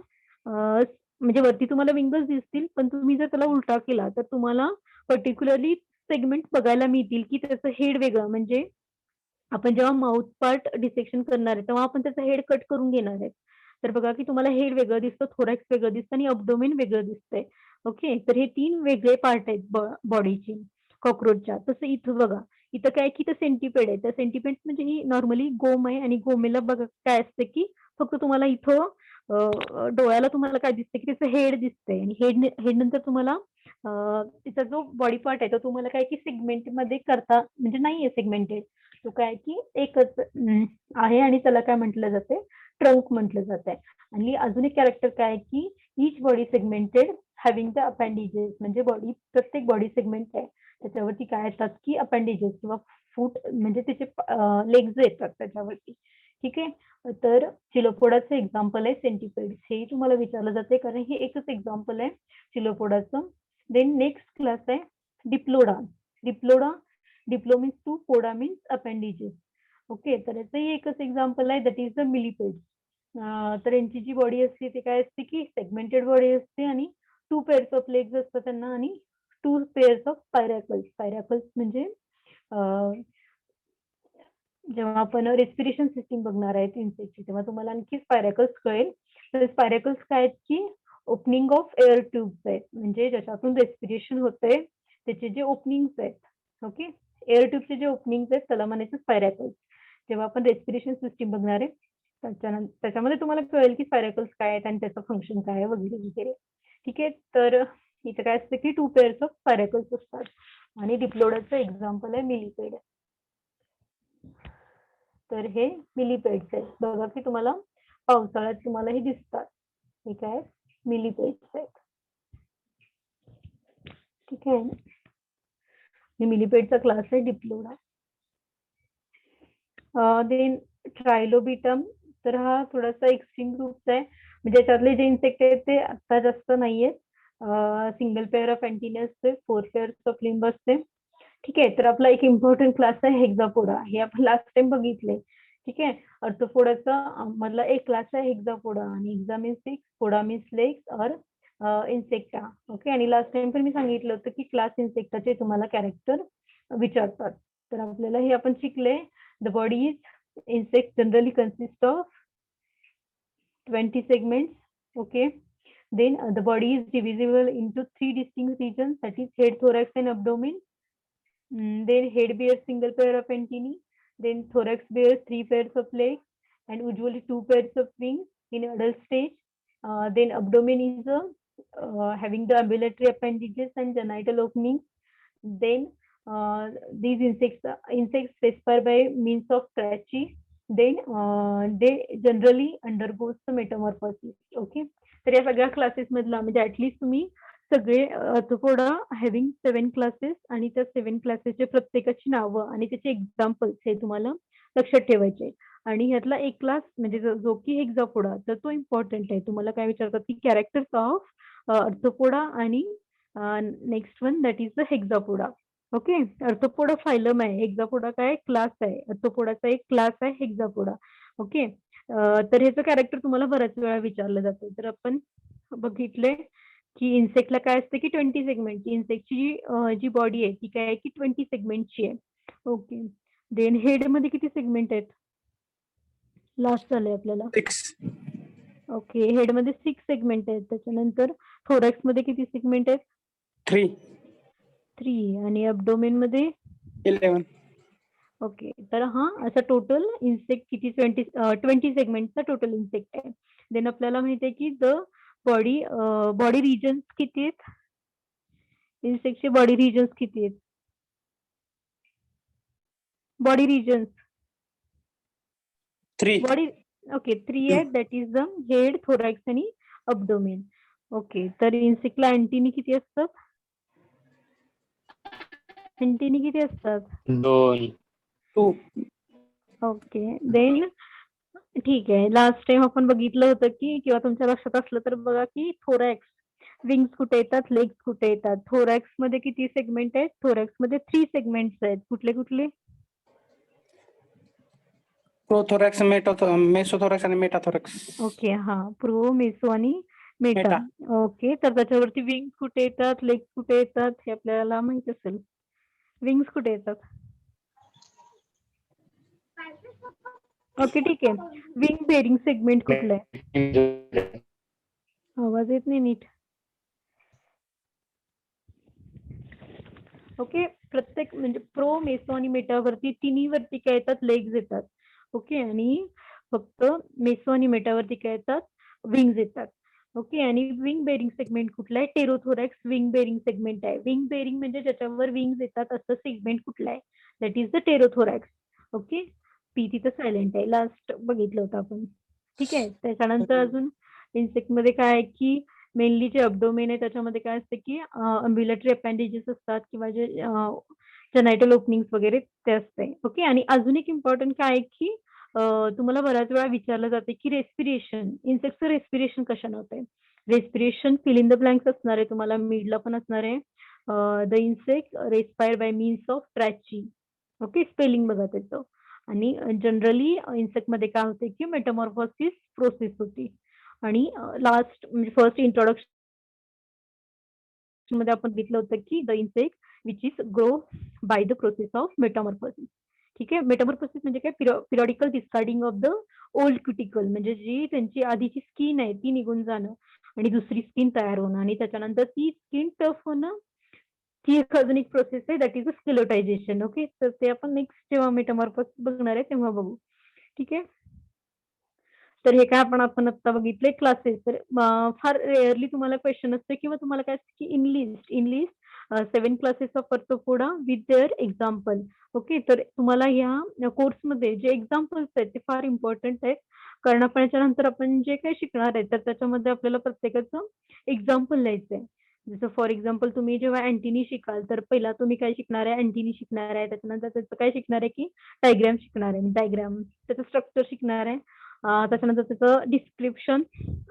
म्हणजे वरती तुम्हाला विंगच दिसतील, पण तुम्ही जर त्याला उलटा केला तर तुम्हाला पर्टिक्युलरली सेगमेंट बघायला मिळतील की त्याचं हेड वेगळं, म्हणजे आपण जेव्हा माउथ पार्ट डिसेक्शन करणार आहे, तेव्हा आपण त्याचं हेड कट करून घेणार आहे. तर बघा की तुम्हाला हेड वेगळं दिसतं, थोरॅक्स वेगळं दिसतं आणि अब्डोमेन वेगळं दिसतंय. ओके. तर हे 3 वेगळे पार्ट आहेत बॉडीचे कॉकरोचच्या. तसं इथं बघा, इथं काय की इथं सेंटिपेड आहे. तर सेंटिपेड म्हणजे ही नॉर्मली गोम आहे आणि गोमेला बघा काय असतं की फक्त तुम्हाला इथं डोळ्याला तुम्हाला काय दिसतं की त्याचं हेड दिसतंय आणि हेड नंतर तुम्हाला तिचा जो बॉडी पार्ट आहे, तो तुम्हाला काय की सेगमेंटमध्ये करता म्हणजे नाहीये सेगमेंटेड. तो काय की एकच आहे आणि त्याला काय म्हटलं जाते, ट्रंक म्हटलं जातंय. आणि अजून एक कॅरेक्टर काय आहे की each body segmented having the appendages, म्हणजे प्रत्येक बॉडी सेगमेंट आहे त्याच्यावरती काय येतात की अपेंडिजेस किंवा फूट म्हणजे त्याचे लेग्स येतात त्याच्यावरती. ठीक आहे. तर चिलोपोडाचं एक्झाम्पल आहे सेंटिपेड्स, हेही तुम्हाला विचारलं जाते कारण हे एकच एक्झाम्पल आहे चिलोपोडाचं. देन नेक्स्ट क्लास आहे diplopoda. Diplopoda, diplo means two, poda means appendages. Okay. तर याचंही एकच एक्झाम्पल आहे, दॅट इज द मिलिपेड्स. तर यांची जी बॉडी असते ती काय असते की सेगमेंटेड बॉडी असते आणि 2 पेअर्स ऑफ लेग्स असतात त्यांना आणि 2 पेअर्स ऑफ स्पायरॅकल्स. स्पायरॅकल्स म्हणजे जेव्हा आपण रेस्पिरेशन सिस्टीम बघणार आहे इन्सेक्टची, तेव्हा तुम्हाला आणखी स्पायरॅकल्स कळेल. तर स्पायरॅकल्स काय आहेत की ओपनिंग ऑफ एअर ट्यूब्स आहेत, म्हणजे ज्याच्यातून रेस्पिरेशन होतंय त्याचे जे ओपनिंग्स आहेत. ओके. एअर ट्यूबचे जे ओपनिंग्स आहेत त्याला म्हणायचं स्पायरॅकल्स. जेव्हा आपण रेस्पिरेशन सिस्टीम बघणार आहे त्याच्यामध्ये तुम्हाला कळेल की स्पायरॅकल्स काय आहेत आणि त्याचं फंक्शन काय आहे वगैरे वगैरे. ठीक आहे. तर इथं काय असतं की 2 पेअर्स ऑफ स्पायरॅकल्स असतात आणि डिप्लोडाचं एक्झाम्पल आहे मिलिपेड. तर हे मिलिपेड्स आहेत. बघा की तुम्हाला पावसाळ्यात तुम्हाला हे दिसतात. हे काय मिलिपेड्स आहेत. ठीक आहे. हे मिलिपेडचा क्लास आहे डिप्लोडा. देन ट्रायलोबिटम, तर हा थोडासा एक्स्ट्रीम ग्रुपचा आहे, म्हणजे याच्यातले जे इन्सेक्ट आहेत ते आता जास्त नाहीयेत. सिंगल पेअर ऑफ अँटिना असते, 4 पेअर्स ऑफ लिंब असते. ठीक आहे. तर आपला एक इम्पॉर्टंट क्लास आहे हेक्झापोडा, हे आपण लास्ट टाइम बघितले. ठीक आहे. अर्थोपोडाचा मधला एक क्लास आहे हेक्झापोडा आणि हेक्झा मीन्स 6, पोडा मीन्स लेग्स और इन्सेक्टा. ओके. आणि लास्ट टाइम पण मी सांगितलं होतं की क्लास इन्सेक्टाचे तुम्हाला कॅरेक्टर विचारतात. तर आपल्याला हे आपण शिकले. The body is insects generally consist of 20 segments. Okay. Then the body is divisible into 3 distinct regions, that is head, thorax and abdomen. Then head bears single pair of antennae. Then thorax bears 3 pairs of legs and usually 2 pairs of wings in adult stage. Then abdomen is having the ambulatory appendages and genital openings. Then these insects respire by means of trachea. Then they generally undergoes the metamorphosis. Okay. तर या सगळ्या classes मधला म्हणजे at least तुम्ही सगळे Arthropoda having 7 classes आणि त्या 7 क्लासेसचे प्रत्येकाची नावं आणि त्याचे एक्झाम्पल्स हे तुम्हाला लक्षात ठेवायचे. आणि ह्यातला एक क्लास म्हणजे जो की हेक्झापोडा, तर तो इम्पॉर्टंट आहे. तुम्हाला काय विचारतात की कॅरेक्टर्स ऑफ अर्थोपोडा आणि next one that is the hexapoda. Okay. Arthropoda phylum आहे, हेक्झापोडा काय क्लास आहे. अर्थोपोडाचा एक क्लास आहे हेक्झापोडा. ओके. तर ह्याचं कॅरेक्टर तुम्हाला बऱ्याच वेळा विचारलं जातं. तर आपण बघितले की इन्सेक्टला काय असते की 20 सेगमेंटची. इन्सेक्टची जी बॉडी आहे ती काय आहे की 20 सेगमेंटची आहे. ओके. देन हेडमध्ये किती सेगमेंट आहेत? लास्ट झालंय आपल्याला. 6. ओके. हेडमध्ये 6 सेगमेंट आहेत. त्याच्यानंतर थोरॅक्समध्ये किती सेगमेंट आहेत? 3. 3 आणि अब्डोमेनमध्ये 11. ओके. तर हा असा टोटल इन्सेक्ट किती 20 सेगमेंटचा टोटल इन्सेक्ट आहे. देन आपल्याला माहिती आहे की द बॉडी बॉडी रिजन्स किती आहेत? इन्सेक्टचे बॉडी रिजन्स किती आहेत? Body reasons 3. बॉडी ओके 3 आहेत. That is the head, thorax आणि अब्डोमेन. ओके, तर इन्सेक्टला अँटीनी किती असतात? अँटीनी किती असतात? 2. 2. ओके, देन ठीक आहे. लास्ट टाइम आपण बघितलं होतं की किंवा तुमच्या लक्षात असलं तर बघा की थोरॅक्स, विंग्स कुठे येतात, लेग्स कुठे येतात. थोरॅक्स मध्ये किती सेगमेंट आहेत? थोरॅक्स मध्ये 3 सेगमेंट्स आहेत. कुठले कुठले? प्रोथोरॅक्स, मेसोथोरॅक्स आणि मेटाथोरॅक्स. ओके, हा, प्रो, मेसो आणि मेटा. ओके, तर त्याच्यावरती विंग्स कुठे येतात, लेग्स कुठे येतात हे आपल्याला माहित असेल. विंग्स कुठे येतात? ओके, ठीक आहे. विंग बेरिंग सेगमेंट कुठलं आहे? आवाज येत नाही नीट. ओके, प्रत्येक म्हणजे प्रो, मेसो आणि मेटावरती तिन्हीवरती काय येतात? लेग्स येतात. ओके, आणि फक्त मेसो आणि मेटावरती काय येतात? विंग्स येतात. ओके, आणि विंग बेरिंग सेगमेंट कुठलं आहे? टेरोथोरॅक्स विंग बेरिंग सेगमेंट आहे. विंग बेरिंग म्हणजे ज्याच्यावर विंग्स येतात असं सेगमेंट कुठलं आहे? That is the pterothorax. Okay, P तिथं सायलेंट आहे. लास्ट बघितलं होतं आपण. ठीक आहे, त्याच्यानंतर अजून इन्सेक्ट मध्ये काय आहे की मेनली जे अब्डोमेन आहे त्याच्यामध्ये काय असते की अम्ब्युलेटरी अपेंडेजेस असतात किंवा जे जेनायटल ओपनिंग्स वगैरे ते असते. ओके, आणि अजून एक इम्पॉर्टंट काय आहे की तुम्हाला बऱ्याच वेळा विचारलं जाते की रेस्पिरेशन, इन्सेक्टचं रेस्पिरेशन कशाने होतंय? Respiration fill in the blanks असणार आहे, तुम्हाला मिडला पण असणार आहे. The insect respire by means of trachea. Okay, spelling बघा त्याचं. आणि जनरली इन्सेक्ट मध्ये काय होते की मेटामॉर्फोसिस प्रोसेस होती. आणि लास्ट म्हणजे फर्स्ट इंट्रोडक्शन मध्ये आपण बघितलं होतं की the insect which is grow by the process of metamorphosis. ठीक आहे, मेटामॉर्फोसिस म्हणजे काय? Periodical discarding of the old cuticle, म्हणजे जी त्यांची आधीची स्किन आहे ती निघून जाणं आणि दुसरी स्किन तयार होणं आणि त्याच्यानंतर ती स्किन टफ होणं. ती एक अजून एक प्रोसेस आहे, दॅट इज अ स्केलोटायझेशन. ओके, तर ते आपण नेक्स्ट जेव्हा मेटामॉर्फोसिस बघणार आहे तेव्हा बघू. ठीक आहे, तर हे काय आपण आता बघितले क्लासेस. तर फार रेअरली तुम्हाला क्वेश्चन असते किंवा तुम्हाला काय असते की in list 7 classes of Arthropoda with their example. Okay, तर तुम्हाला या कोर्समध्ये जे एक्झाम्पल्स आहेत ते फार इम्पॉर्टंट आहेत, कारण आपण याच्यानंतर आपण जे काही शिकणार आहे तर त्याच्यामध्ये आपल्याला प्रत्येकाचं एक्झाम्पल लिहायचं आहे. जसं फॉर एक्झाम्पल तुम्ही जेव्हा अँटीनी शिकाल तर पहिला तुम्ही काय शिकणार आहे? अँटीनी शिकणार आहे. त्याच्यानंतर त्याचं काय शिकणार आहे की डायग्राम शिकणार आहे. डायग्राम त्याचं स्ट्रक्चर शिकणार आहे. त्याच्यानंतर त्याचं डिस्क्रिप्शन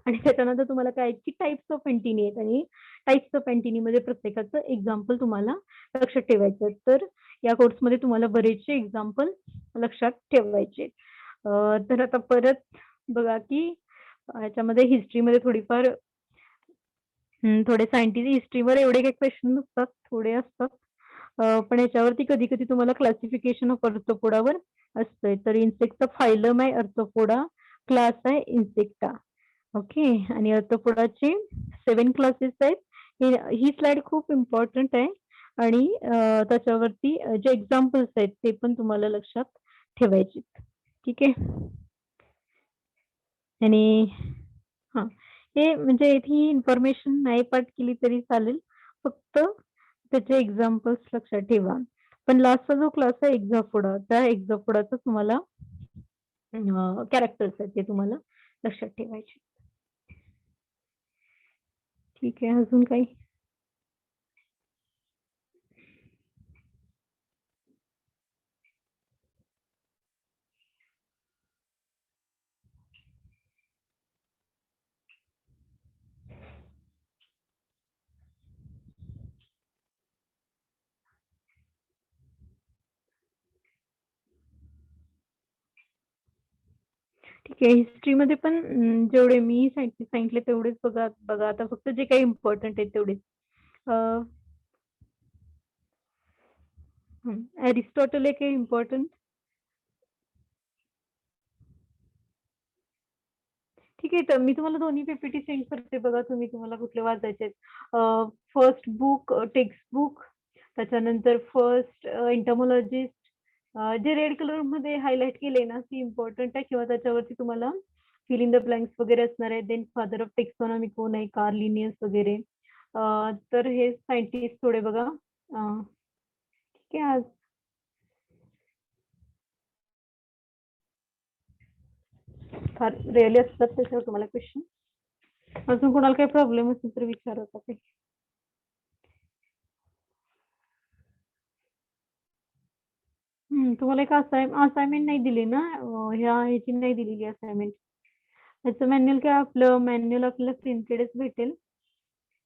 आणि त्याच्यानंतर तुम्हाला काय की टाइप्स ऑफ अँटीनी आहेत आणि टाइप्स ऑफ अँटीनी मध्ये प्रत्येकाचं एक्झाम्पल तुम्हाला लक्षात ठेवायचं. तर या कोर्समध्ये तुम्हाला बरेचसे एक्झाम्पल लक्षात ठेवायचे. तर आता परत बघा की याच्यामध्ये हिस्ट्रीमध्ये थोडीफार थोडे सायंटिफिक हिस्ट्रीवर एवढे काही क्वेश्चन नसतात, थोडे असतात. पण याच्यावरती कधी कधी तुम्हाला क्लासिफिकेशन ऑफ अर्थोपोडावर असतंय. तर इन्सेक्टचा फायलम आहे अर्थोपोडा, क्लास आहे इन्सेक्टा. ओके, आणि अर्थोपोडाचे 7 क्लासेस आहेत. ही स्लाइड खूप इम्पॉर्टंट आहे आणि त्याच्यावरती जे एक्झाम्पल्स आहेत ते पण तुम्हाला लक्षात ठेवायचे. ठीक आहे, आणि हा, हे म्हणजे ही इन्फॉर्मेशन नाही पाठ केली तरी चालेल, फक्त त्याचे एक्झाम्पल्स लक्षात ठेवा. पण लास्टचा जो क्लास आहे एक्झाफोडा, त्या एक्झाफोडाचं तुम्हाला कॅरेक्टर्स आहेत ते तुम्हाला लक्षात ठेवायचे. ठीक आहे, अजून काही? ठीक आहे, हिस्ट्रीमध्ये पण जेवढे मी सांगितले तेवढेच बघा बघा आता फक्त जे काही इम्पॉर्टंट आहे तेवढेच. अरिस्टॉटल आहे काही इम्पॉर्टंट? ठीक आहे, तर मी तुम्हाला दोन्ही पीपीटी सेंड करते बघा, तुम्हाला कुठले वाचायचे आहेत. फर्स्ट बुक टेक्स्ट बुक, त्याच्यानंतर फर्स्ट एंटमॉलॉजिस्ट, जे रेड कलर मध्ये हायलाइट केले ना ती इम्पॉर्टंट आहे किंवा त्याच्यावरती तुम्हाला फिल इन द ब्लँक्स वगैरे असणार आहे. देन फादर ऑफ टेक्सॉनॉमी कोण आहे? कार्ल लिनियस वगैरे. तर हे सायंटिस्ट थोडे बघा. ठीक आहे. आज फार रेअरली असतात त्याच्यावर तुम्हाला क्वेश्चन. अजून कोणाला काही प्रॉब्लेम असेल तर विचारा काही. तुम्हाला एक असाइनमेंट नाही दिली ना, ह्याची नाही दिलेली असाइनमेंट. ह्याचं मॅन्युअल काय, आपलं मॅन्युअल आपल्याला प्रिंटेडच भेटेल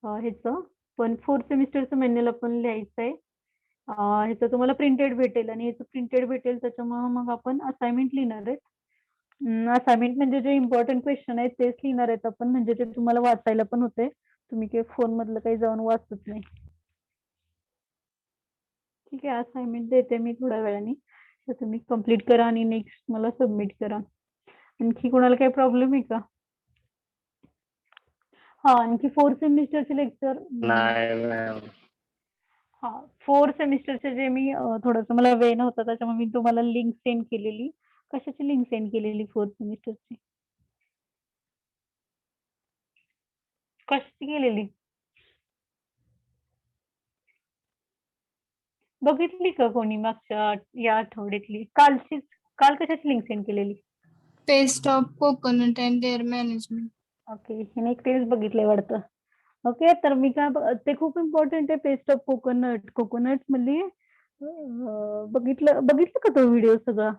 ह्याचं. पण 4th सेमिस्टरचं मॅन्युअल आपण लिहायचं आहे. ह्याचं तुम्हाला प्रिंटेड भेटेल आणि ह्याचं प्रिंटेड भेटेल, त्याच्यामुळे मग आपण असाइनमेंट लिहिणार आहेत. असाइनमेंट म्हणजे जे इम्पॉर्टंट क्वेश्चन आहेत तेच लिहिणार आहेत आपण, म्हणजे ते तुम्हाला वाचायला पण होते. तुम्ही काही फोन मधलं काही जाऊन वाचत नाही. ठीक आहे. असाइनमेंट देते मी थोड्या वेळाने, तर तुम्ही कम्प्लीट करा आणि नेक्स्ट मला सबमिट करा. आणखी कोणाला काही प्रॉब्लेम आहे का? हा, आणखी 4th सेमिस्टरचे लेक्चर. नाही मॅम. हा, 4th सेमिस्टरचे जे मी थोडंसं मला वेळ नव्हता त्याच्यामुळे मी तुम्हाला लिंक सेंड केलेली. कशाची लिंक सेंड केलेली 4th सेमिस्टरची? कशाची केलेली? बघितली का कोणी मागच्या या आठवड्यातली? काल कशाची लिंक सेंड केलेली? Pest of coconut and their management. Okay, हिने एक तेच बघितलंय वाटतं. ओके, तर मी काय ते खूप इम्पॉर्टंट आहे. पेस्ट ऑफ कोकोनट मध्ये बघितलं का तो व्हिडिओ सगळा?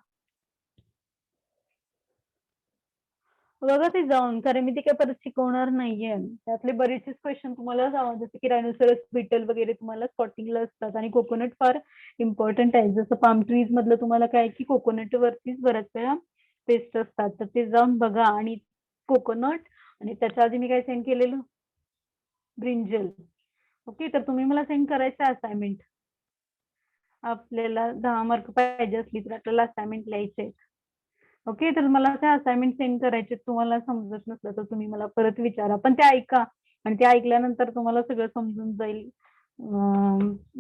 बघा ते जाऊन, कारण मी ते काय परत शिकवणार नाहीये. त्यातले बरेचसे क्वेश्चन तुम्हाला जसं की रायनोसरस बीटल वगैरे तुम्हाला स्पॉटिंगला असतात आणि कोकोनट फार इम्पॉर्टंट आहे. जसं पाम ट्रीज मधलं तुम्हाला काय की कोकोनट वरतीच बऱ्याच वेळा पेस्ट असतात, तर ते जाऊन बघा. आणि कोकोनट आणि त्याच्या आधी मी काय सेंड केलेलं, ब्रिंजल. ओके, तर तुम्ही मला सेंड करायचं असाइनमेंट. आपल्याला 10 मार्क पाहिजे असली तर आपल्याला असाइनमेंट लिहायचे. ओके, तर मला ते असाइनमेंट सेंड करायचे. तुम्हाला समजत नसलं तर तुम्ही मला परत विचारा, पण ते ऐका आणि ते ऐकल्यानंतर तुम्हाला सगळं समजून जाईल.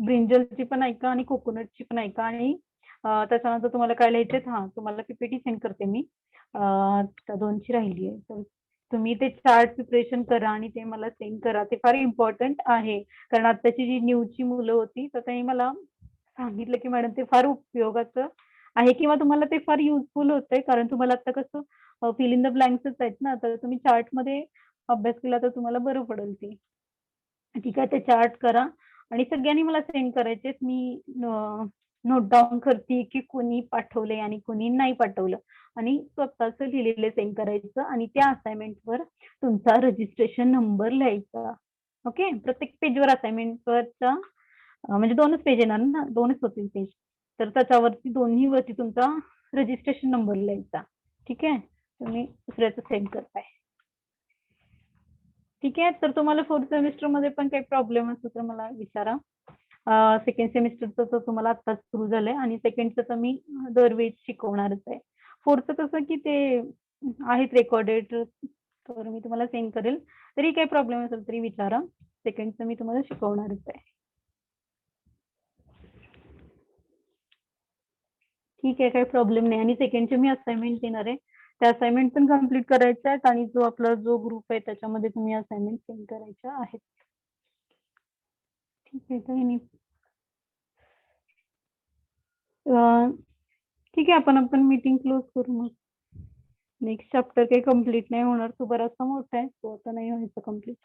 ब्रिंजलची पण ऐका आणि कोकोनटची पण ऐका. आणि त्याच्यानंतर तुम्हाला काय लिहायचे, तुम्हाला पीपीटी सेंड करते मी. त्या 2ची राहिली आहे, तर तुम्ही ते चार्ट प्रिपरेशन करा आणि ते मला सेंड करा. ते फार इम्पॉर्टंट आहे, कारण आताची जी न्यूची मुलं होती तर त्यांनी मला सांगितलं की मॅडम ते फार उपयोगाचं आहे किंवा तुम्हाला ते फार युजफुल होतंय, कारण तुम्हाला आता कसं फिल इन द ब्लँक्सच आहेत ना, तर तुम्ही चार्टमध्ये अभ्यास केला तर तुम्हाला बरं पडेल ते. ठीक आहे, ते चार्ट करा आणि सगळ्यांनी मला सेंड करायचे. मी नोट डाऊन करते की कोणी पाठवले आणि कोणी नाही पाठवलं, आणि स्वतःच लिहिलेलं सेंड करायचं आणि त्या असाइनमेंटवर तुमचा रजिस्ट्रेशन नंबर लिहायचा. ओके, प्रत्येक पेजवर असाइनमेंटवरचा म्हणजे 2च पेज येणार ना, 2च होतील पेज, तर त्याच्यावरती दोन्हीवरती तुमचा रजिस्ट्रेशन नंबर लिहायचा. ठीक आहे, तुम्ही दुसऱ्याचं सेंड करताय. ठीक आहे, तर तुम्हाला 4th सेमिस्टर मध्ये पण काही प्रॉब्लेम असेल तर मला विचारा. 2nd सेमिस्टरचं तर तुम्हाला आत्ताच सुरू झालंय आणि सेकंडचं तर मी दरवेळी शिकवणारच आहे. 4thचं कसं की ते आहेत रेकॉर्डेड, तर मी तुम्हाला सेंड करेल. तरी काही प्रॉब्लेम असेल तरी विचारा. सेकंडचं मी तुम्हाला शिकवणारच आहे. ठीक आहे, काही प्रॉब्लेम नाही. आणि सेकंडचे मी असाइनमेंट देणार आहे, त्या असाइनमेंट पण कम्प्लीट करायच्या आहेत आणि जो ग्रुप आहे त्याच्यामध्ये तुम्ही असाइनमेंट सेंड करायच्या आहेत. ठीक आहे, काही नाही. ठीक आहे, आपण मीटिंग क्लोज करू मग. नेक्स्ट चॅप्टर काही कम्प्लीट नाही होणार, तो बराचसा मोठा आहे, तो आता नाही व्हायचा कम्प्लीट.